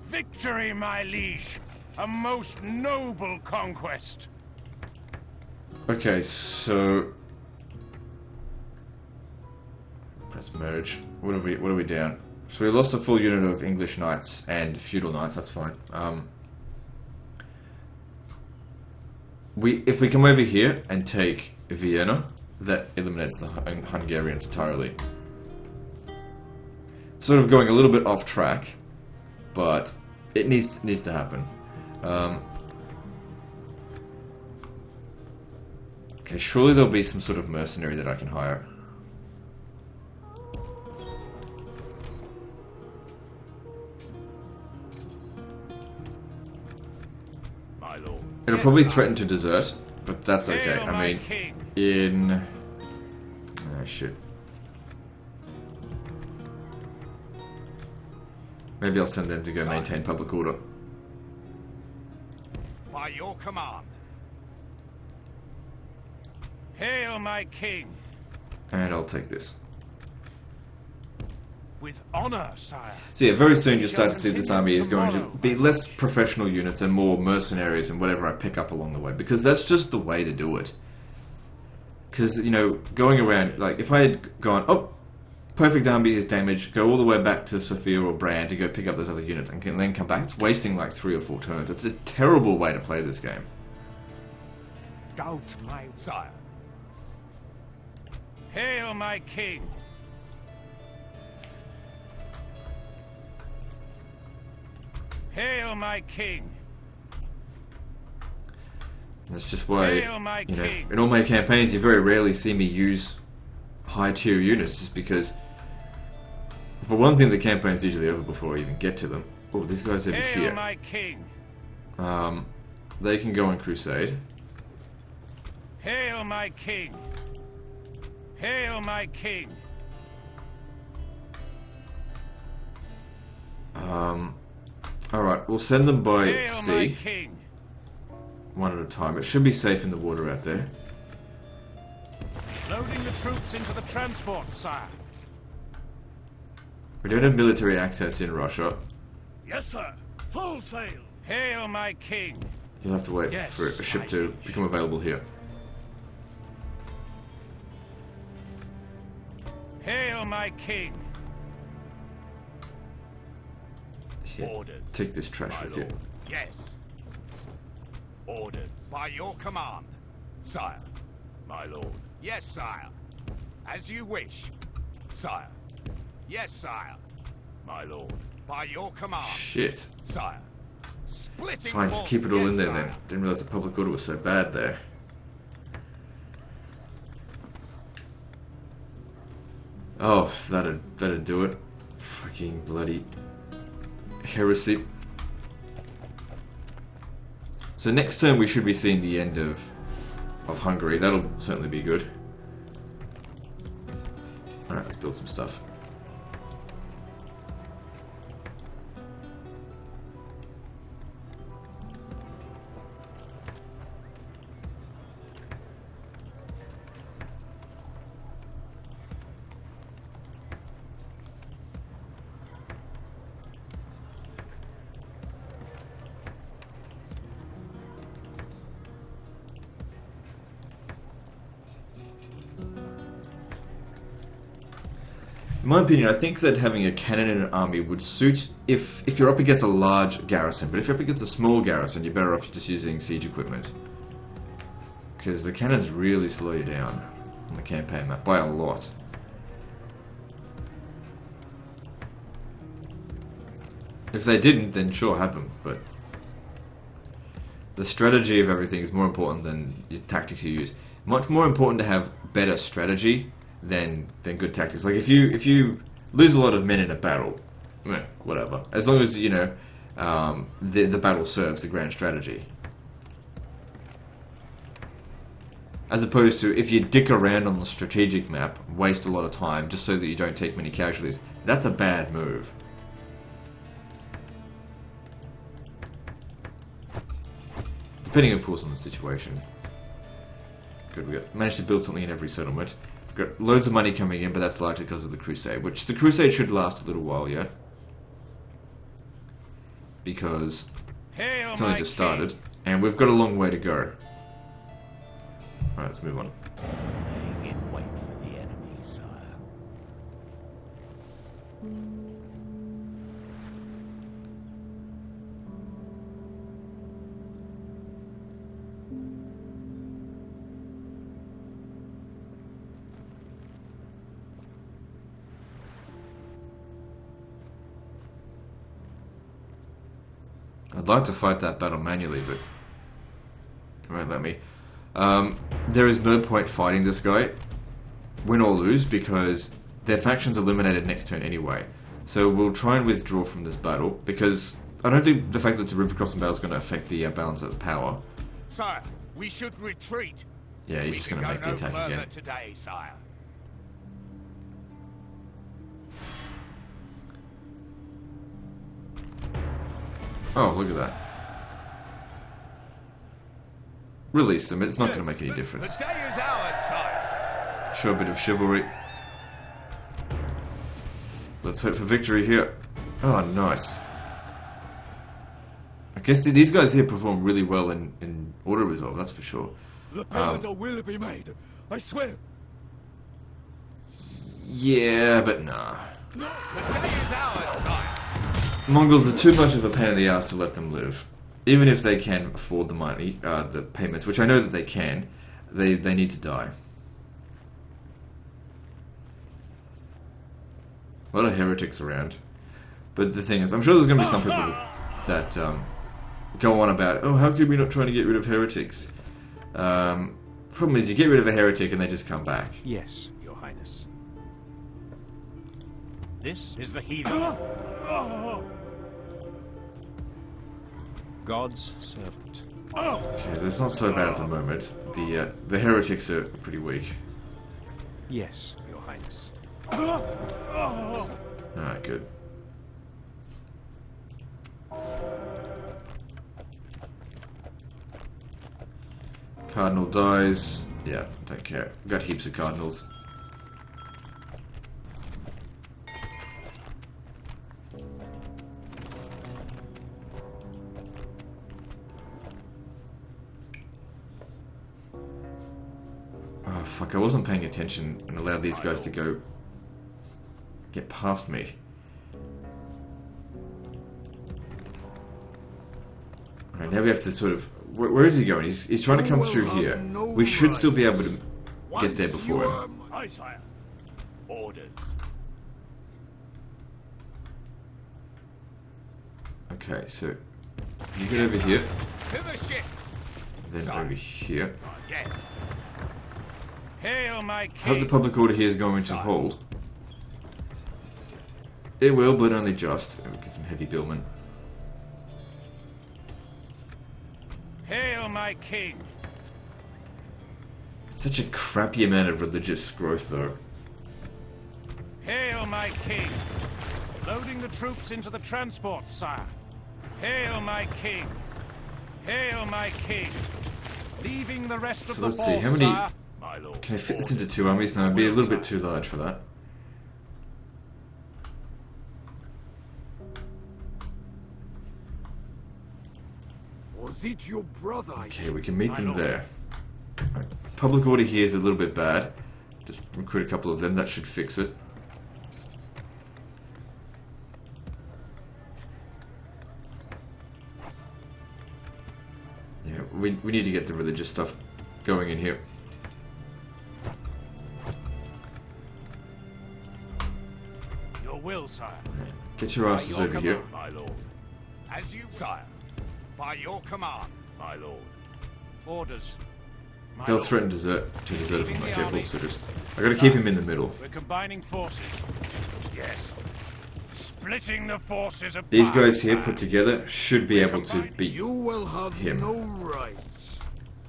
Victory, my liege. A most noble conquest. Okay, so press merge. What are we down? So we lost a full unit of English knights and feudal knights. That's fine. If we come over here and take Vienna, that eliminates the Hungarians entirely. Sort of going a little bit off track, but it needs to happen. Okay, surely there'll be some sort of mercenary that I can hire. My lord. It'll probably threaten to desert, but that's okay. Hail, I my mean, king. in... Oh, shit. Maybe I'll send them to go maintain public order. By your command. Hail, my king. And I'll take this. With honor, sire. So yeah, very soon you'll start to see this army is going to be less professional units and more mercenaries and whatever I pick up along the way. Because that's just the way to do it. Because, you know, going around, like, if I had gone, oh, perfect army is damaged, go all the way back to Sofia or Brand to go pick up those other units and then come back, it's wasting like 3 or 4 turns. It's a terrible way to play this game. Doubt my sire. Hail, my king. Hail, my king. That's just why, Hail, my you know, king. in all my campaigns you very rarely see me use high tier units, just because, for one thing, the campaign's usually over before I even get to them. Oh, this guy's over Hail, here. my king. They can go on Crusade. Hail, my king. Hail, my king. Alright, we'll send them by Hail, my sea, king. one at a time. It should be safe in the water out there. Loading the troops into the transport, sire. We don't have military access in Russia. Yes, sir. Full sail. Hail, my king. You'll have to wait Yes, for a ship to become available here. Hail, my king. Yeah, Ordered. take this trash My with you. lord. Yes. Ordered. By your command, sire. My lord. Yes, sire. As you wish, sire. Yes, sire. My lord. By your command, Shit. sire. Splitting Fine, just force. keep it all Yes, in there sire. then. Didn't realize the public order was so bad there. Oh, that'd do it. Fucking bloody heresy. So next turn we should be seeing the end of Hungary. That'll certainly be good. Alright, let's build some stuff. In my opinion, I think that having a cannon in an army would suit if you're up against a large garrison, but if you're up against a small garrison, you're better off just using siege equipment. Because the cannons really slow you down on the campaign map by a lot. If they didn't, then sure, have them, but the strategy of everything is more important than your tactics you use. Much more important to have better strategy than good tactics. Like if you lose a lot of men in a battle, whatever. As long as you know the battle serves the grand strategy. As opposed to if you dick around on the strategic map, waste a lot of time just so that you don't take many casualties. That's a bad move. Depending, of course, on the situation. Good, we managed to build something in every settlement. Got loads of money coming in, but that's largely because of the Crusade, which the Crusade should last a little while yet. Because it's only just started, and we've got a long way to go. Alright, let's move on. Laying in wait for the enemy, sire. I'd like to fight that battle manually, but it won't let me. There is no point fighting this guy, win or lose, because their faction's eliminated next turn anyway. So we'll try and withdraw from this battle, because I don't think the fact that it's a river crossing battle is going to affect the balance of power. Sire, we should retreat. Yeah, he's just going to make the attack again. Today, sire. Oh, look at that. Release them, it's not going to make any difference. The day is ours, sire. Show a bit of chivalry. Let's hope for victory here. Oh, nice. I guess these guys here perform really well in auto resolve, that's for sure. The payment will be made, I swear. Yeah, but nah. No, the day is ours, sire. Mongols are too much of a pain in the ass to let them live. Even if they can afford the money, the payments, which I know that they can, they need to die. A lot of heretics around. But the thing is, I'm sure there's going to be some people that go on about, oh, how come we're not trying to get rid of heretics? Problem is, you get rid of a heretic and they just come back. Yes, Your Highness. This is the heathen. God's servant. Okay, that's not so bad at the moment. The heretics are pretty weak. Yes, Your Highness. Alright, good. Cardinal dies. Yeah, don't care. Got heaps of cardinals. Oh, fuck, I wasn't paying attention and allowed these guys to go get past me. Alright, now we have to sort of... Where is he going? He's trying to come through here. We should still be able to get there before him. Aye, sire. Orders. Okay, so you get over here, To the ships. then over here. Yes. Hail, my I hope the king. public order here is going to hold. It will, but only just. We'll get some heavy billmen. Hail, my king! Such a crappy amount of religious growth, though. Hail, my king! Loading the troops into the transport, sire. Hail, my king! Hail, my king! Leaving the rest of So the let's see, force, how many... sire. My lord. Can I fit this into 2 armies? No, it'd be a little bit too large for that. Was it your brother? Okay, we can meet My them lord. there. Right. Public order here is a little bit bad. Just recruit a couple of them, that should fix it. Yeah, we need to get the religious stuff going in here. Your will, sire. Right. Get your asses your over here. command. My lord. As you, sire. By your command, my lord. Orders. My They'll lord. threaten to desert if I'm Leaving not the careful, army. so just... I gotta keep him in the middle. We're combining forces. Yes. Splitting the forces apart. These guys here sire. put together should be able to beat You will have him. no rights.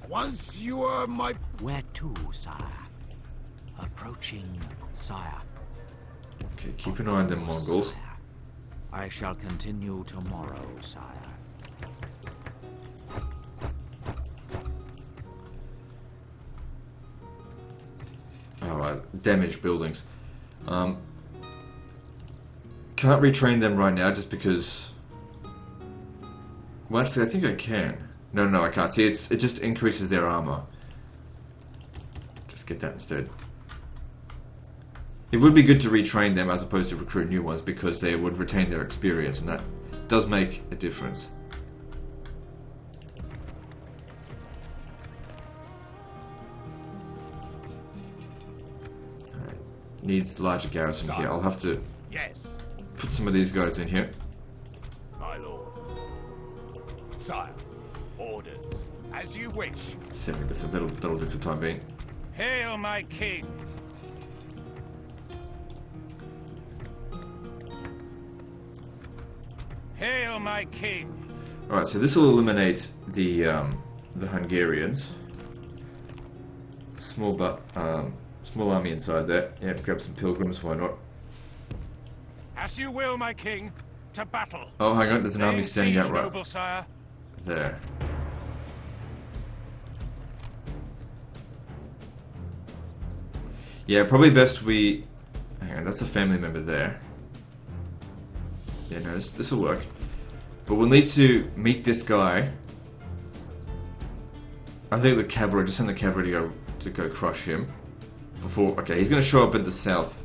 Once you are my... Where to, sire? Approaching, sire. Okay, keep an eye on them Mongols. Sire. I shall continue tomorrow, sire. Alright, damaged buildings. Can't retrain them right now just because... Well, actually, I think I can. No, I can't. See, it just increases their armor. Just get that instead. It would be good to retrain them as opposed to recruit new ones because they would retain their experience, and that does make a difference. Alright, needs larger garrison here. I'll have to Yes, put some of these guys in here. my lord. Sire, orders. As you wish. 70%, that'll do for the time being. Hail, my king! Hail, my king! Alright, so this will eliminate the Hungarians. Small army inside there. Yeah, grab some pilgrims, why not? As you will, my king. To battle. Oh, hang on, there's an army Laying standing out siege, right noble sire. there. Yeah, probably best we... Hang on, that's a family member there. Yeah, no, this will work. But we'll need to meet this guy. I think the cavalry, just send the cavalry to go crush him. Before, okay, he's gonna show up in the south.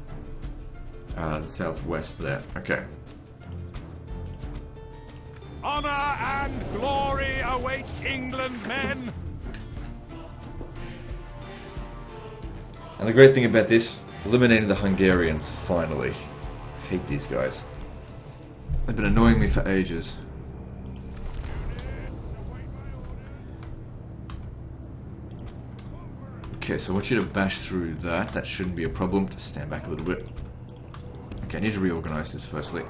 The southwest there. Okay. Honor and glory await England, men! And the great thing about this, eliminating the Hungarians, finally. Hate these guys. They've been annoying me for ages. Okay, so I want you to bash through that. That shouldn't be a problem. Just stand back a little bit. Okay, I need to reorganize this firstly.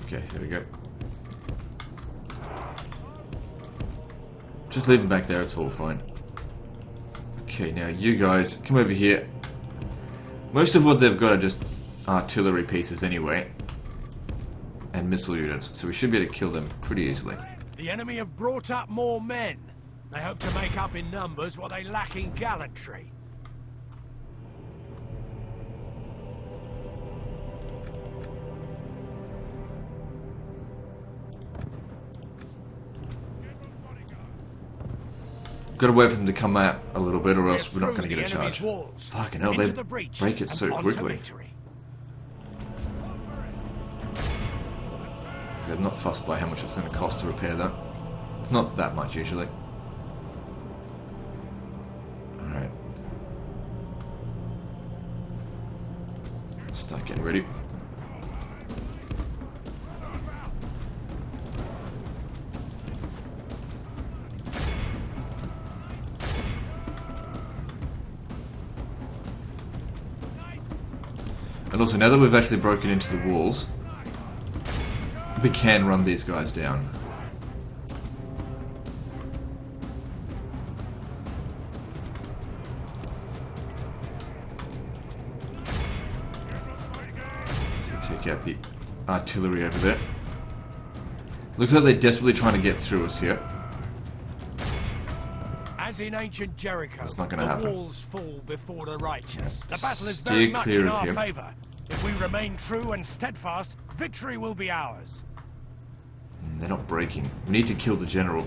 Okay, there we go. Just leave them back there, it's all fine. Okay, now you guys, come over here. Most of what they've got are just artillery pieces anyway. And missile units, so we should be able to kill them pretty easily. The enemy have brought up more men. They hope to make up in numbers what they lack in gallantry. Gotta wait for them to come out a little bit or else we're not Through gonna get a the enemy's charge. walls, Fucking hell, into they the breach, break it and so on to quickly. victory. Because I'm not fussed by how much it's gonna cost to repair that. It's not that much usually. Alright. Start getting ready. And also, now that we've actually broken into the walls, we can run these guys down. So take out the artillery over there. Looks like they're desperately trying to get through us here. As in ancient Jericho, That's not gonna the happen. walls fall before the righteous. The battle is Steer very much clear in of our him. favour. If we remain true and steadfast, victory will be ours. They're not breaking. We need to kill the general.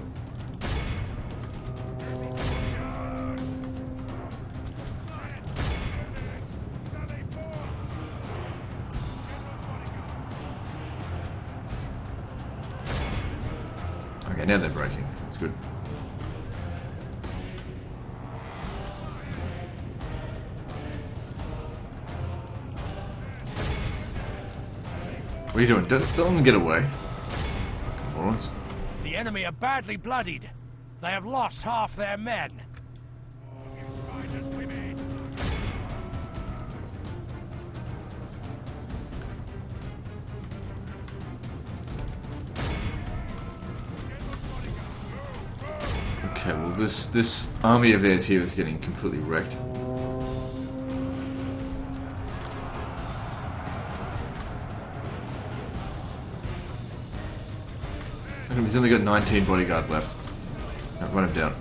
Okay, now they're breaking. That's good. What are you doing? Don't let them get away. Morons. The enemy are badly bloodied. They have lost half their men. Okay, well this army of theirs here is getting completely wrecked. He's only got 19 bodyguard left. Now run him down.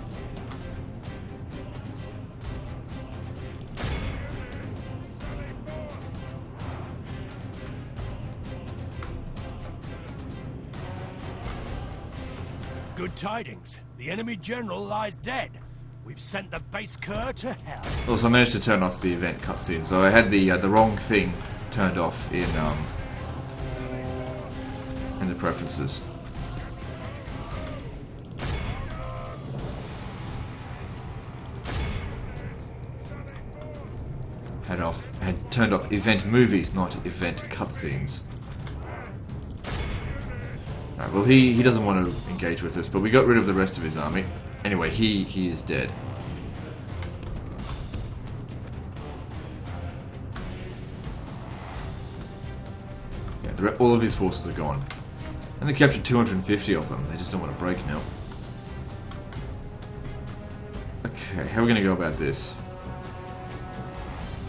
Good tidings. The enemy general lies dead. We've sent the base cur to hell. Also, I managed to turn off the event cutscene, so I had the wrong thing turned off in the preferences. Had turned off event movies, not event cutscenes. Alright, well he doesn't want to engage with us, but we got rid of the rest of his army. Anyway, he is dead. Yeah, all of his forces are gone. And they captured 250 of them. They just don't want to break now. Okay, how are we going to go about this?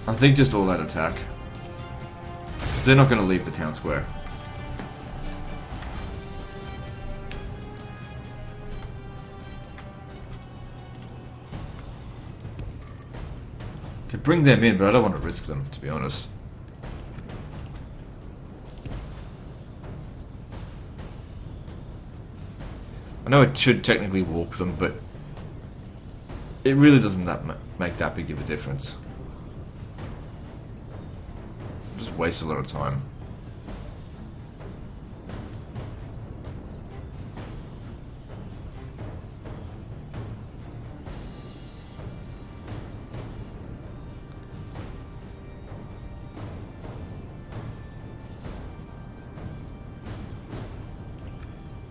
I think just all that attack. Because they're not going to leave the town square. Could bring them in, but I don't want to risk them, to be honest. I know it should technically warp them, but it really doesn't make that big of a difference. Just waste a lot of time.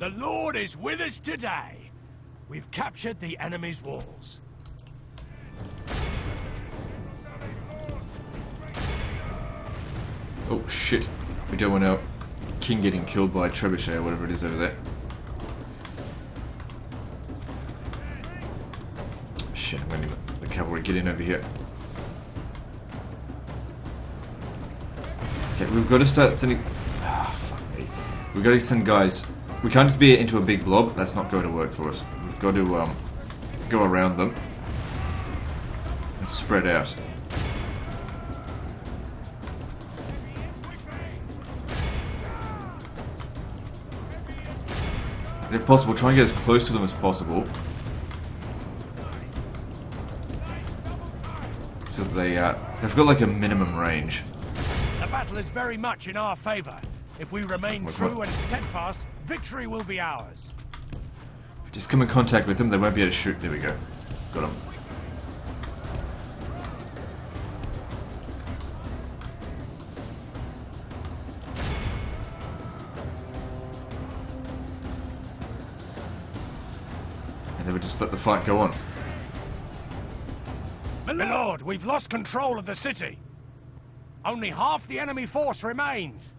The Lord is with us today. We've captured the enemy's walls. Oh shit, we don't want our king getting killed by a trebuchet or whatever it is over there. Shit, I'm going to let the cavalry get in over here. Okay, we've got to start sending... Ah, fuck me. We've got to send guys... We can't just be into a big blob, that's not going to work for us. We've got to go around them and spread out. And if possible, try and get as close to them as possible. So that they've got like a minimum range. The battle is very much in our favour. If we remain true and steadfast, victory will be ours. Just come in contact with them, they won't be able to shoot. There we go. Got them. And then we just let the fight go on. My lord, we've lost control of the city. Only half the enemy force remains.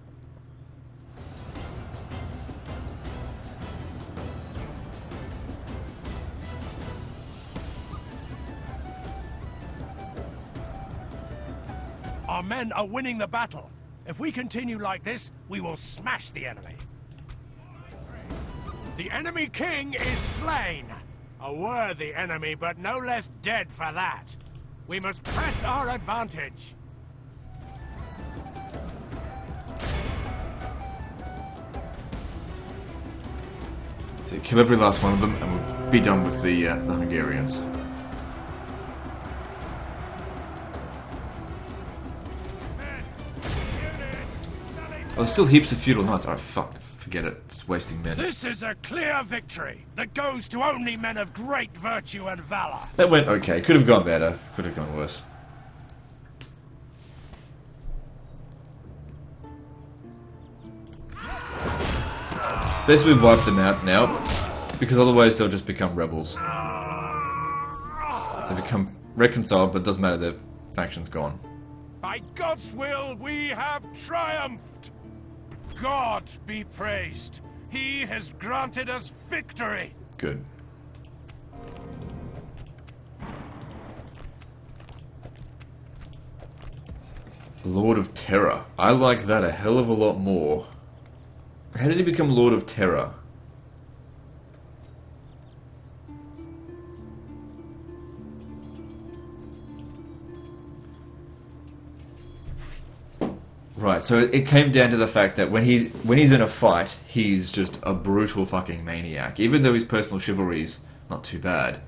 Our men are winning the battle. If we continue like this, we will smash the enemy. The enemy king is slain. A worthy enemy, but no less dead for that. We must press our advantage. So kill every last one of them, and we'll be done with the Hungarians. Oh, there's still heaps of feudal knights. Oh, fuck. Forget it. It's wasting men. This is a clear victory that goes to only men of great virtue and valor. That went okay. Could have gone better. Could have gone worse. Basically wipe them out now, because otherwise they'll just become rebels. They become reconciled, but it doesn't matter, their faction's gone. By God's will, we have triumphed. God be praised. He has granted us victory. Good. Lord of Terror. I like that a hell of a lot more. How did he become Lord of Terror? Right, so it came down to the fact that when he's in a fight, he's just a brutal fucking maniac. Even though his personal chivalry's not too bad.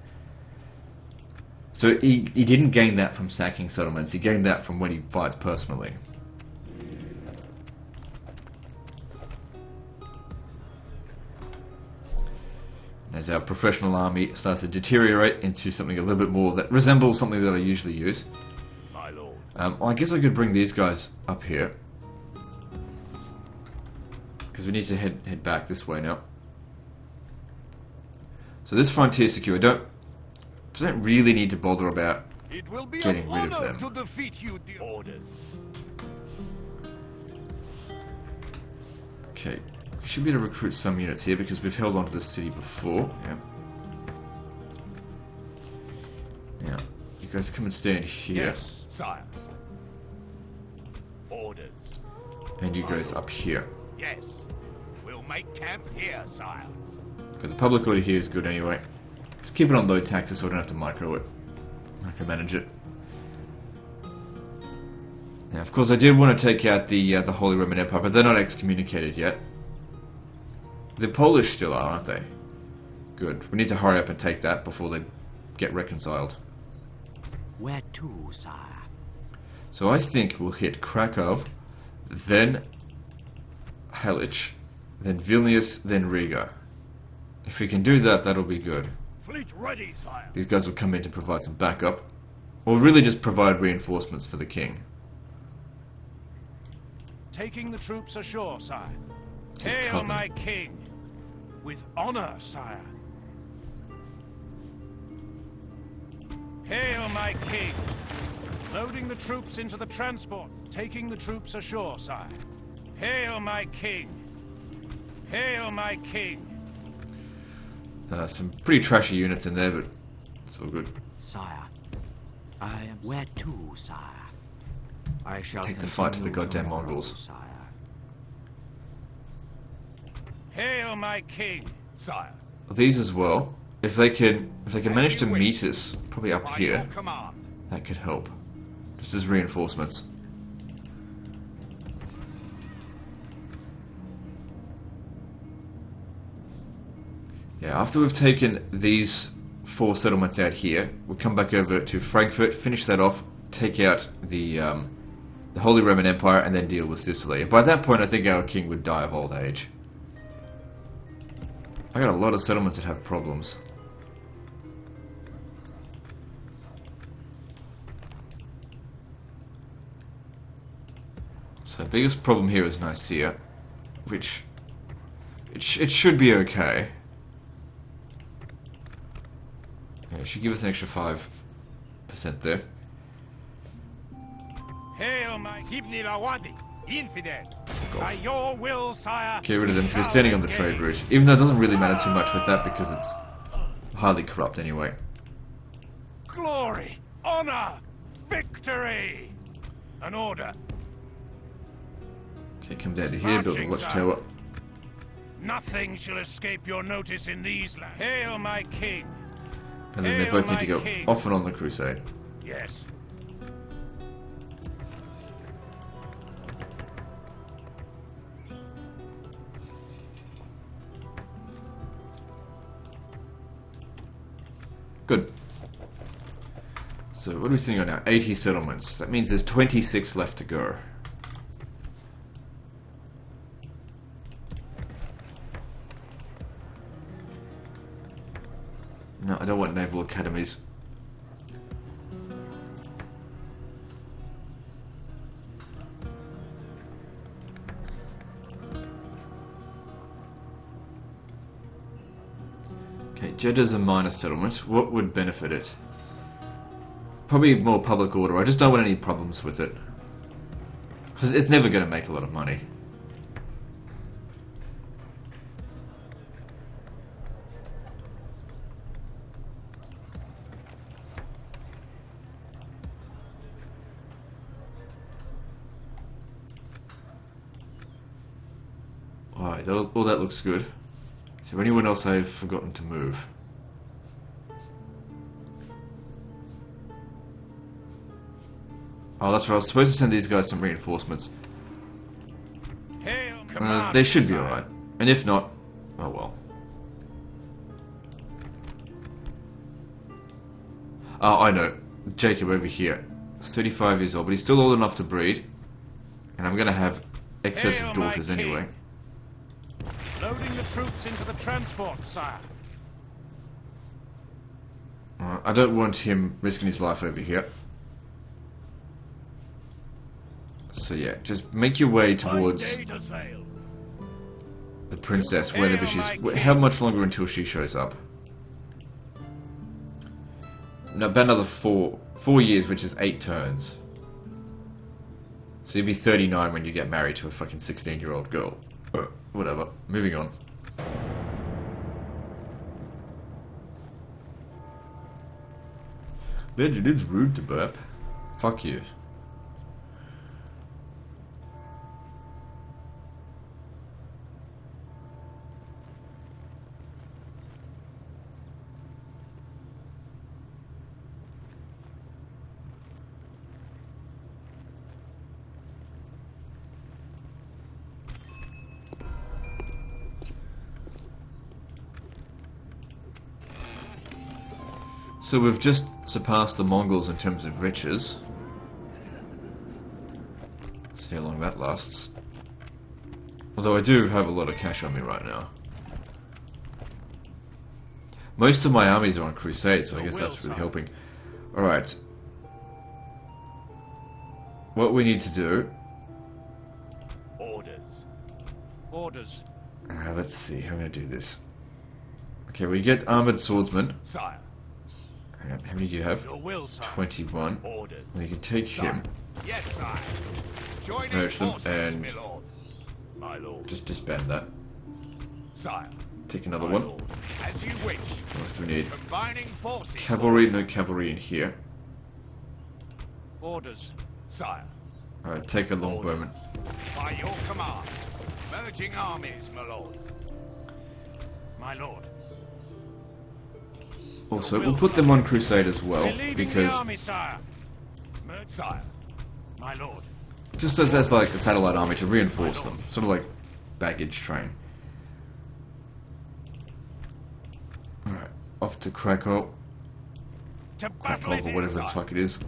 So he didn't gain that from sacking settlements, he gained that from when he fights personally. As our professional army starts to deteriorate into something a little bit more that resembles something that I usually use. My lord. Well, I guess I could bring these guys up here. Because we need to head back this way now. So this frontier secure. Don't really need to bother about It will be getting an rid of honor them. to defeat you, the orders. Okay, we should be able to recruit some units here because we've held on to the city before. Yeah. Now, you guys come and stand here. Yes, sire. Orders. And you guys up here. Yes. We'll make camp here, sire. Okay, the public order here is good anyway. Just keep it on low taxes so I don't have to micromanage it. Now, of course, I did want to take out the Holy Roman Empire, but they're not excommunicated yet. The Polish still are, aren't they? Good. We need to hurry up and take that before they get reconciled. Where to, sire? So I think we'll hit Krakow, then Halich, then Vilnius, then Riga. If we can do that, that'll be good. Fleet ready, sire. These guys will come in to provide some backup, or really just provide reinforcements for the king. Taking the troops ashore, sire. It's his Hail cousin. my king. With honor, sire. Hail my king. Loading the troops into the transport. Taking the troops ashore, sire. Hail my king. Hail my king. Some pretty trashy units in there, but it's all good. Sire. I am where to, sire? I shall Take the fight to the continue goddamn tomorrow, Mongols. sire. Hail my king. Sire. These as well. If they can manage to meet us, probably up By here, your command. that could help. Just as reinforcements. Yeah, after we've taken these 4 settlements out here, we'll come back over to Frankfurt, finish that off, take out the Holy Roman Empire, and then deal with Sicily. By that point, I think our king would die of old age. I got a lot of settlements that have problems. So, biggest problem here is Nicaea, which it should be okay. Yeah, it should give us an extra 5% there. Hail my Sibni Lawadi, infidel. By your will, sire. Get rid of them because they're standing on the trade route. Even though it doesn't really matter too much with that because it's highly corrupt anyway. Glory, honor, victory. An order. Okay, come down to here, build a watchtower. Nothing shall escape your notice in these lands. Hail my king. And then they both need to go off and on the crusade. Yes. Good. So what are we sitting on now? 80 settlements. That means there's 26 left to go. No, I don't want naval academies. Okay, Jeddah's a minor settlement. What would benefit it? Probably more public order. I just don't want any problems with it. Because it's never going to make a lot of money. Alright, all that looks good. Is there anyone else I've forgotten to move? Oh, that's right. I was supposed to send these guys some reinforcements. They should be alright. And if not, oh well. Oh, I know. Jacob over here. He's 35 years old, but he's still old enough to breed. And I'm going to have excess of daughters anyway. Loading the troops into the transport, sire. I don't want him risking his life over here. So yeah, just make your way towards the princess, whenever she's... How much longer until she shows up? No, about another 4 years, which is 8 turns. So you'll be 39 when you get married to a fucking 16-year-old girl. Whatever. Moving on. Legend, it's rude to burp. Fuck you. So we've just surpassed the Mongols in terms of riches. Let's see how long that lasts. Although I do have a lot of cash on me right now. Most of my armies are on Crusade, so I guess that's really helping. Alright. What we need to do... Orders. Orders. Let's see, how am I going to do this? Okay, we get armored swordsmen. Sire. How many do you have? Your will, sire. 21. Orders. We can take him, Yes, sire. Join merge them, forces, and my lord. My lord. just disband that. Sire. Take another My one. lord. As you wish. What else do we need? Combining forces. Cavalry, no cavalry in here. Orders. Sire. Alright, take a longbowman. By your command. Merging armies, my lord. My lord. Also, we'll put them on Crusade as well, Relieving because the army, sire. Sire. My lord. just as like a satellite army to reinforce them, sort of like baggage train. Alright, off to Krakow. To Krakow, battle it or is, whatever the sire. fuck it is.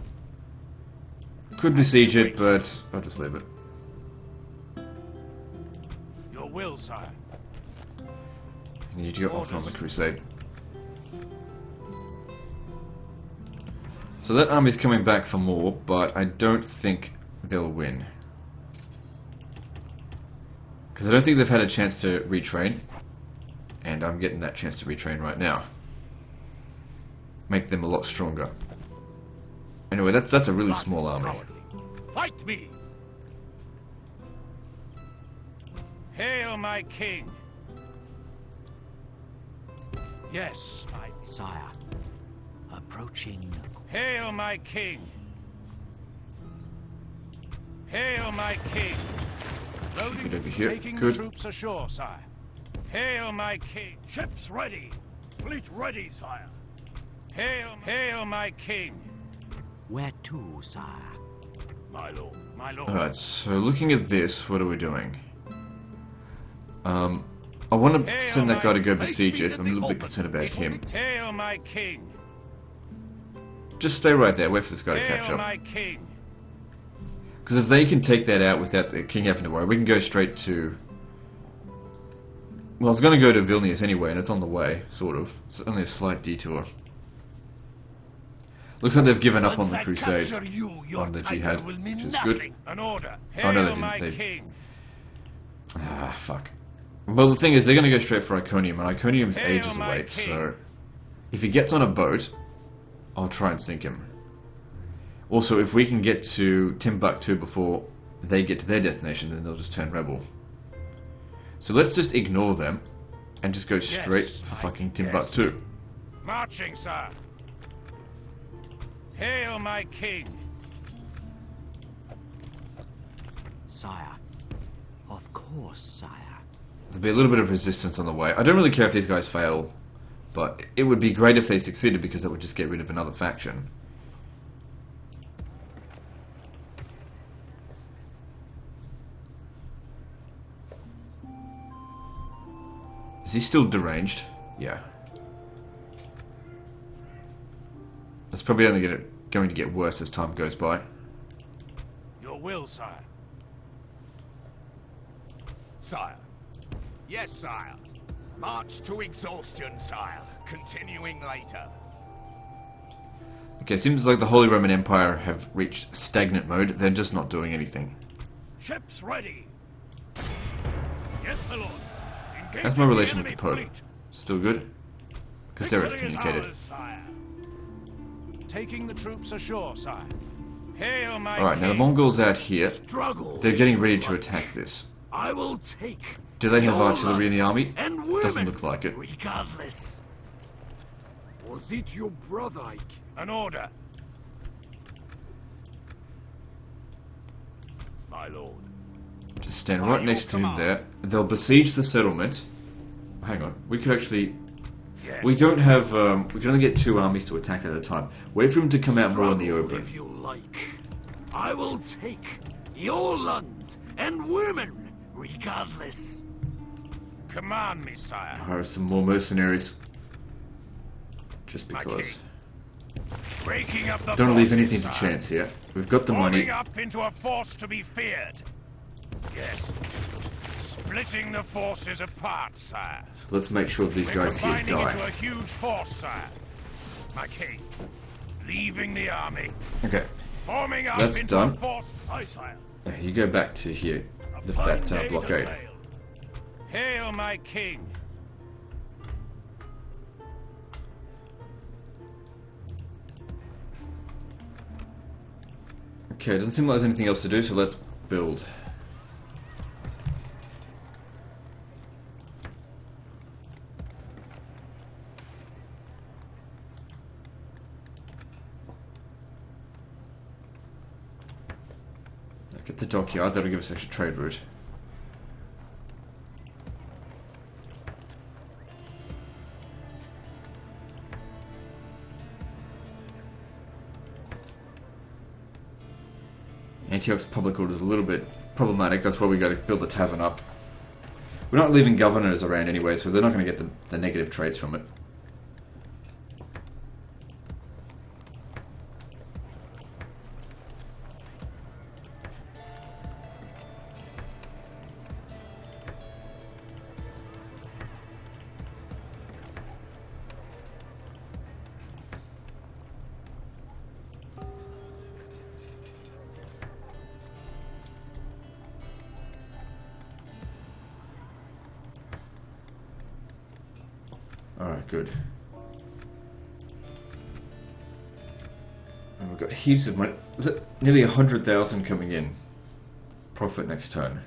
Could besiege it, but I'll just leave it. Your will, sire. You need to go off on the Crusade. So that army's coming back for more, but I don't think they'll win. Because I don't think they've had a chance to retrain. And I'm getting that chance to retrain right now. Make them a lot stronger. Anyway, that's a really small army. Fight me! Hail my king! Yes, my... Sire, approaching. Hail my king! Hail my king! Loading, Get over here. taking Good. troops ashore, sire. Hail my king! Ships ready! Fleet ready, sire! Hail my king! Where to, sire? My lord, my lord. Alright, so looking at this, what are we doing? I want to send that guy to go besiege it. I'm a little bit concerned about him. Hail my king! Just stay right there, wait for this guy to catch Hail up. my king! Because if they can take that out without the king having to worry, we can go straight to... Well, I was going to go to Vilnius anyway, and it's on the way, sort of. It's only a slight detour. Looks like they've given up on the Crusade, on the Jihad, which is good. An order. Oh no, they didn't. King. Ah, fuck. Well, the thing is, they're going to go straight for Iconium, and Iconium's Hail ages my away, king. so... If he gets on a boat, I'll try and sink him. Also, if we can get to Timbuktu before they get to their destination, then they'll just turn rebel. So let's just ignore them, and just go straight for fucking Timbuktu. Marching, sir. Hail my king. Sire. Of course, sire. There'll be a little bit of resistance on the way. I don't really care if these guys fail, but it would be great if they succeeded because that would just get rid of another faction. Is he still deranged? Yeah. It's probably only going to get worse as time goes by. Your will, sire. Sire. Yes, sire. March to exhaustion, sire. Continuing later. Okay, seems like the Holy Roman Empire have reached stagnant mode. They're just not doing anything. Ships ready. Yes, my lord. How's my relation with the Pope? Still good? Because they're excommunicated. Taking the troops ashore, sire. Hail my Alright, now the king. Mongols out here, Struggle. they're getting ready to attack this. I will take. Do they have your artillery in the army? and women, Doesn't look like it. Regardless. Was it your brother? An order. My lord. Just stand right next to him there. They'll besiege the settlement. Hang on, we could actually... Yes. We don't have... we can only get 2 armies to attack at a time. Wait for him to come out more in the open. If you like. I will take your land and women, regardless. Command me, sire. Hire some more mercenaries. Just My because. king. Breaking up the Don't leave forces, anything to sire. chance here. We've got the Forming money. up into a force to be feared. Yes. Splitting the forces apart, sire. So let's make sure these We're guys here combining into die. a huge force, sire. My king. Leaving the army. Okay, Forming up that's into done. a force. Aye, sire. you go back to here. A The fine that day to blockade. sail. Hail, my king. Okay, doesn't seem like there's anything else to do, so let's build. Get the dockyard, that'll give us extra trade route. Antioch's public order is a little bit problematic, that's why we got to build the tavern up. We're not leaving governors around anyway, so they're not going to get the negative traits from it. Alright, good. And we've got heaps of money. Was it nearly 100,000 coming in? Profit next turn.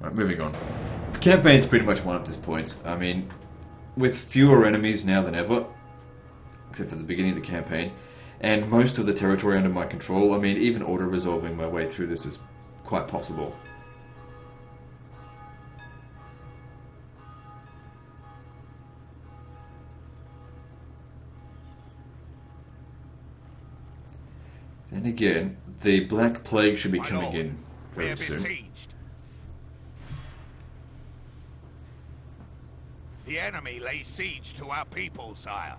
Right, moving on. The campaign's pretty much won at this point. I mean, with fewer enemies now than ever, except for the beginning of the campaign, and most of the territory under my control, I mean, even auto-resolving my way through this is quite possible. Then again, the Black Plague should be coming in very soon. Besieged. The enemy lays siege to our people, sire.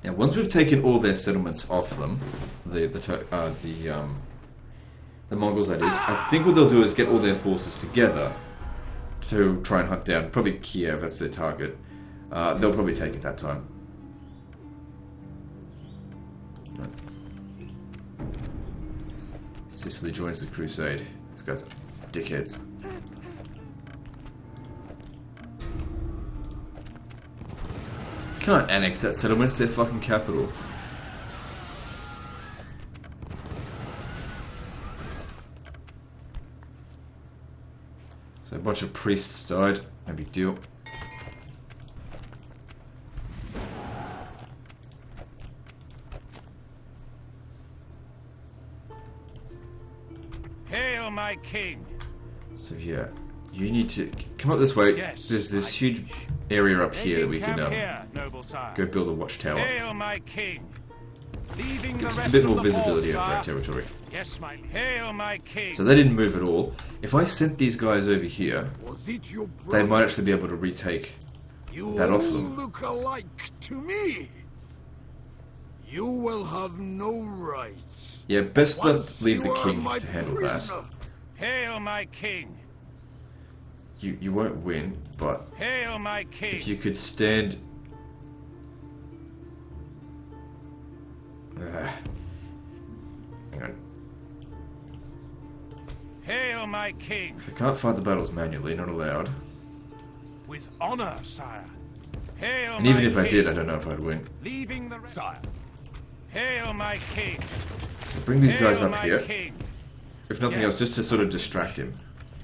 Now, once we've taken all their settlements off them, the Mongols, that is, I think what they'll do is get all their forces together to try and hunt down probably Kiev. That's their target. They'll probably take it that time. Sicily joins the Crusade. These guys are dickheads. Can't annex that settlement, it's their fucking capital. So a bunch of priests died, no big deal. Hail, my king! So yeah, you need to come up this way. Yes, There's this huge area up here that we can Camp here, noble sire. go build a watchtower. Hail, my king! Leaving the Gives us rest a bit of more the visibility hall, over our sire. territory. Yes, my hail, my king! So they didn't move at all. If I sent these guys over here, Was it your they might actually be able to retake You that off all them. look alike to me. You will have no rights. Yeah, best Once leave the you are king my to handle prisoner. that. Hail, my king! You won't win, but Hail, my king! if you could stand... Hang on. Hail, my king! If they can't fight the battles manually, not allowed. With honor, sire. Hail, And even my if I king. did, I don't know if I'd win. Leaving the Sire. Hail, my king! So bring these guys Hail, up my here. king! If nothing else, just to sort of distract him.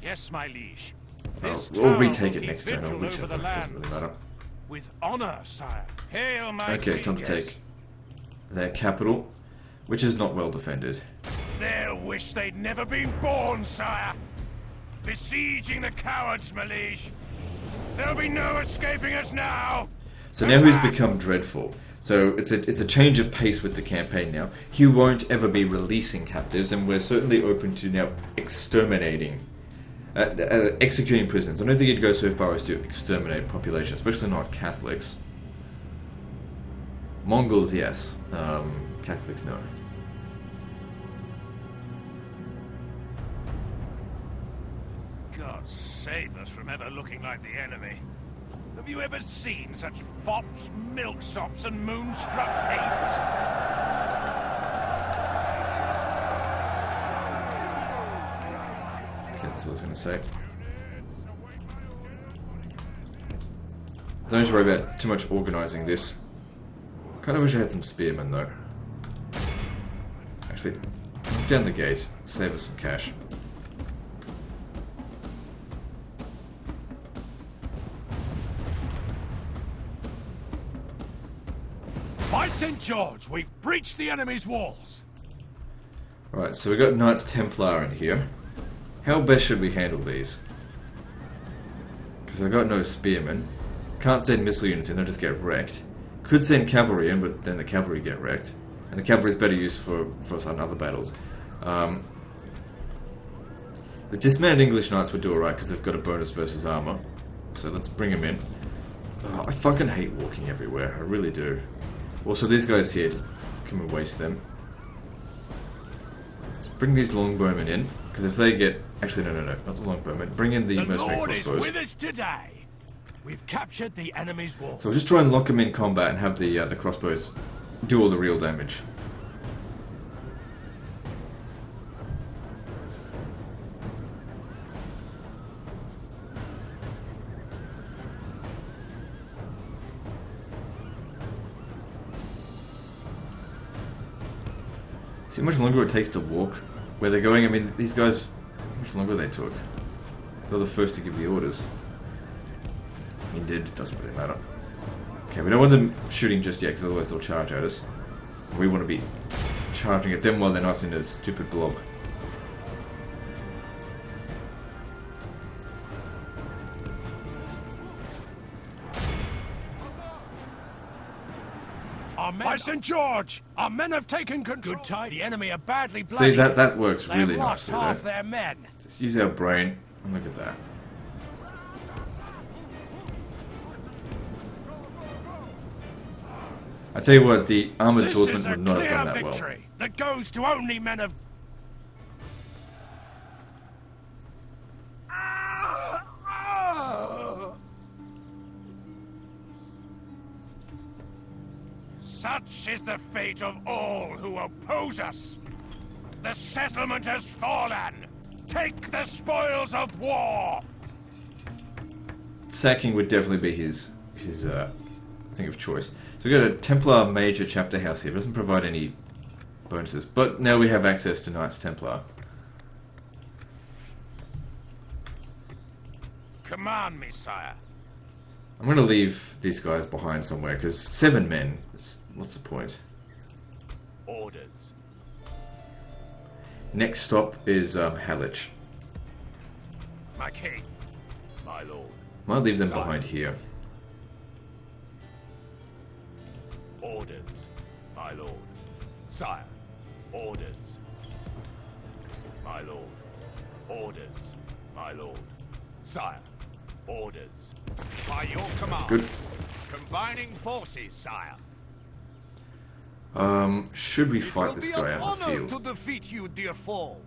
Yes, my liege. Or This we'll town retake will it keep next turn, or vigil whichever. over It the doesn't really lands. matter. With honor, sire. Hail, my Okay, king! time to take their capital, which is not well defended. They'll wish they'd never been born, sire. Besieging the cowards, my liege. There'll be no escaping us now. So now he's become dreadful. So it's a change of pace with the campaign now. He won't ever be releasing captives, and we're certainly open to now exterminating, executing prisoners. I don't think he'd go so far as to exterminate population, especially not Catholics. Mongols, yes. Catholics, no. God save us from ever looking like the enemy. Have you ever seen such fops, milksops, and moonstruck apes? Okay, that's what I was going to say. Don't need to worry about too much organising this. Kind of wish I had some spearmen, though. Actually, knock down the gate, save us some cash. By St. George, we've breached the enemy's walls. Alright, so we got Knights Templar in here. How best should we handle these? Because I've got no spearmen. Can't send missile units in, they'll just get wrecked. Could send cavalry in, but then the cavalry get wrecked. And the cavalry is better used for some other battles. The dismounted English Knights would do alright because they've got a bonus versus armor. So let's bring them in. Oh, I fucking hate walking everywhere, I really do. Also, these guys here, just come and waste them. Let's bring these longbowmen in, because if they get... Actually, no, not the longbowmen. Bring in the The mercenary Lord is crossbows. with us today. We've captured the enemy's walls. So we'll just try and lock them in combat and have the crossbows do all the real damage. See how much longer it takes to walk where they're going? I mean, these guys, how much longer they took? They're the first to give the orders. I mean, it doesn't really matter. Okay, we don't want them shooting just yet, because otherwise they'll charge at us. We want to be charging at them while they're not in a stupid blob. By St. George! Our men have taken control. Good time. The enemy are badly bloody. See, that works They really have lost nicely half there. their men. Just use our brain and look at that. I tell you what, the armored This swordsman is a would not have clear done that well. victory that goes to only men of... Such is the fate of all who oppose us. The settlement has fallen. Take the spoils of war. Sacking would definitely be his thing of choice. So we've got a Templar Major Chapter House here. It doesn't provide any bonuses, but now we have access to Knights Templar. Command me, sire. I'm going to leave these guys behind somewhere, because 7 men, what's the point? Orders. Next stop is Halych. My king. My lord. Might leave them Sire. behind here. Orders. My lord. Sire. Orders. My lord. Orders. My lord. Sire. Orders. By your command. Good. Combining forces, sire. Should we fight this guy out in the field? to defeat you, dear foe.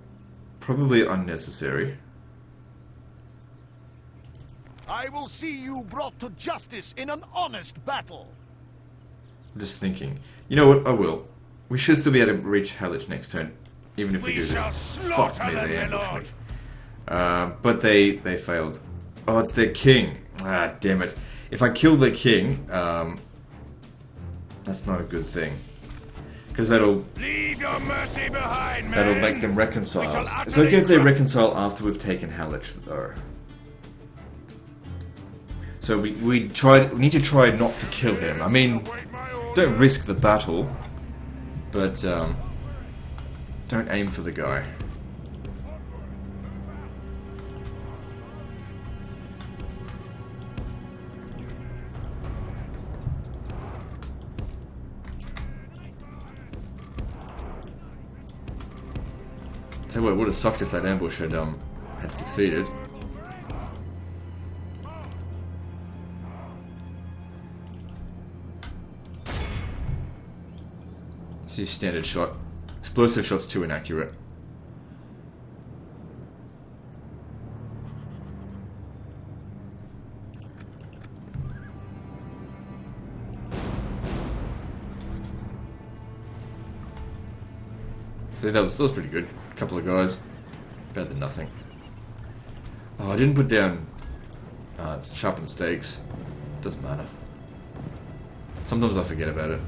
Probably unnecessary. I will see you brought to justice in an honest battle. I'm just thinking. You know what? I will. We should still be able to reach Halych next turn, even if we We do shall this. slaughter Fuck me, them, they my ambushed me. lord. But they failed. Oh, it's their king. Ah, damn it. If I kill their king, that's not a good thing. Because that'll Leave your mercy behind, that'll men. make them We reconcile. shall It's okay if they utterly reconcile after we've taken Halych, though. So we need to try not to kill him. I mean, await my orders. don't risk the battle, but don't aim for the guy. Tell you what, it would have sucked if that ambush had succeeded. See, standard shot. Explosive shot's too inaccurate. See, that was pretty good. Couple of guys. Better than nothing. Oh, I didn't put down sharpened stakes. Doesn't matter. Sometimes I forget about it.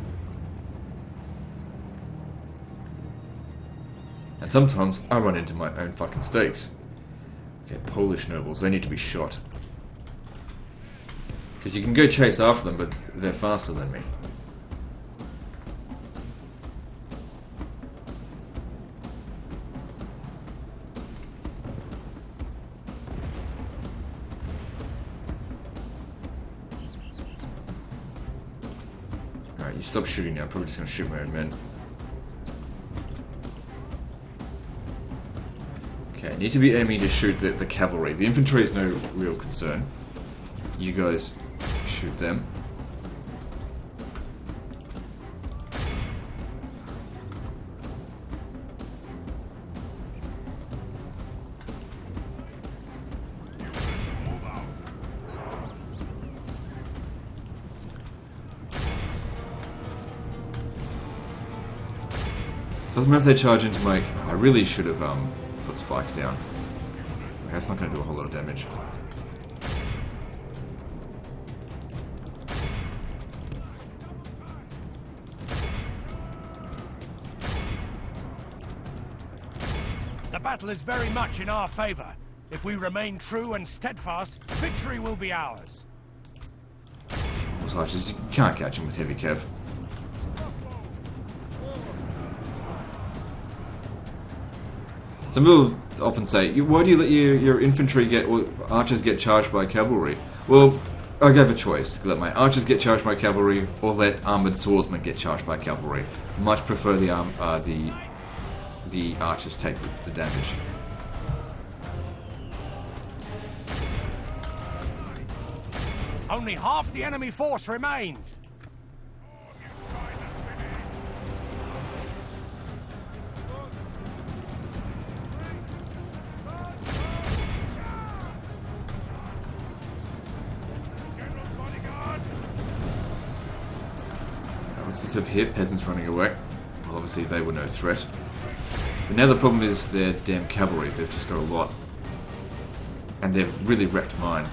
And sometimes I run into my own fucking stakes. Okay, Polish nobles, they need to be shot. Because you can go chase after them, but they're faster than me. Alright, you stop shooting now. I'm probably just going to shoot my own men. Okay, I need to be aiming to shoot the cavalry. The infantry is no real concern. You guys shoot them. Doesn't matter if they charge into my... I really should have put spikes down. Okay, that's not going to do a whole lot of damage. battle is very much in our favor. If we remain true and steadfast, victory will be ours. Those archers, you can't catch them with heavy cav. Some people often say, why do you let your infantry get, or archers get charged by cavalry? Well, I gave a choice. Let my archers get charged by cavalry, or let armored swordsmen get charged by cavalry. Much prefer the archers take the damage. Only half the enemy force remains. What's this up here? Peasants running away. Well, obviously they were no threat. But now the problem is their damn cavalry. They've just got a lot. And they've really wrecked mine.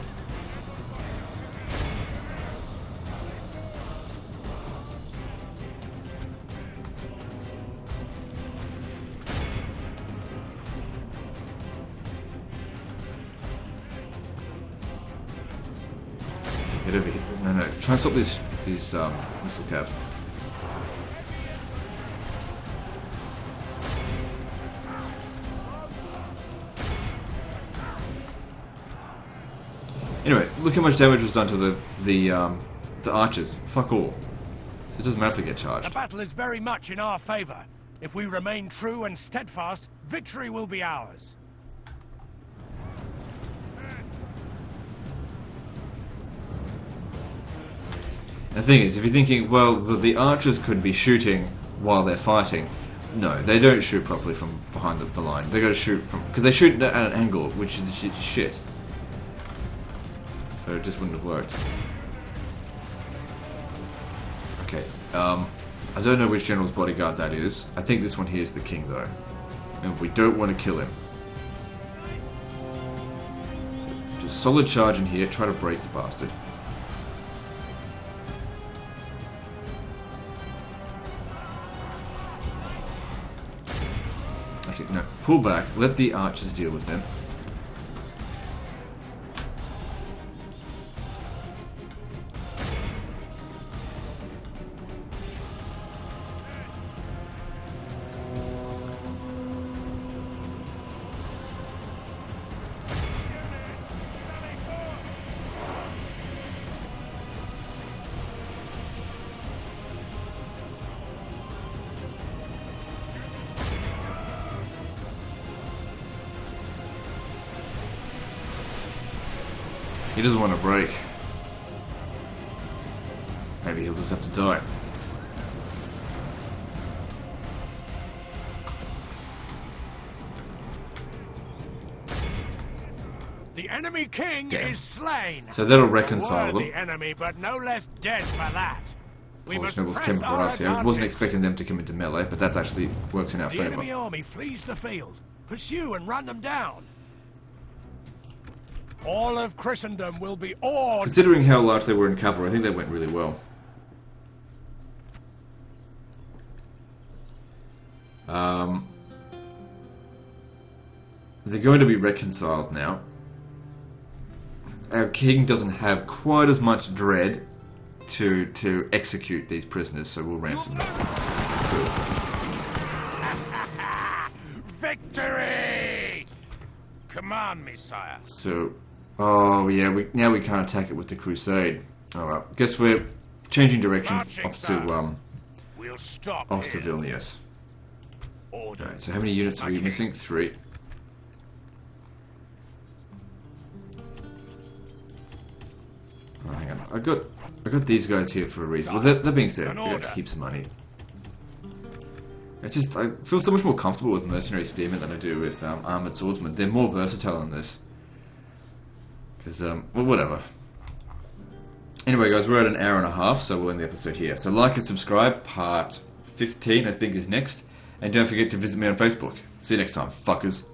Get over here. No. Try and stop these missile cav. Anyway, look how much damage was done to the archers. Fuck all. So it doesn't matter if they get charged. The battle is very much in our favor. If we remain true and steadfast, victory will be ours. The thing is, if you're thinking, well, the archers could be shooting while they're fighting. No, they don't shoot properly from behind the line. They got to shoot from... because they shoot at an angle, which is shit. So it just wouldn't have worked. Okay, I don't know which general's bodyguard that is. I think this one here is the king, though. And we don't want to kill him. So just solid charge in here, try to break the bastard. Actually, no, pull back, let the archers deal with them. He doesn't want to break. Maybe he'll just have to die. The enemy king Damn. is slain. So that'll reconcile We're them. the enemy, but no less dead for that. We Polish must nobles press came for our us here. I wasn't advantage. expecting them to come into melee, but that actually works in our The favour. enemy army flees the field. Pursue and run them down. All of Christendom will be awed. Considering how large they were in cavalry, I think that went really well. They're going to be reconciled now. Our king doesn't have quite as much dread to execute these prisoners, so we'll ransom them. Cool. Victory! Command me, sire. So, oh yeah, now we can't attack it with the Crusade. Alright, guess we're changing direction Marching, off sir. to We'll stop off to here. Vilnius. Order. Alright, so how many units are we Okay. missing? 3. Oh, hang on, I got these guys here for a reason. Well, that being said, An we got order. heaps of money. I feel so much more comfortable with mercenary spearmen than I do with armored swordsmen. They're more versatile in this. Because, well, whatever. Anyway, guys, we're at an hour and a half, so we'll end the episode here. So like and subscribe. Part 15, I think, is next. And don't forget to visit me on Facebook. See you next time, fuckers.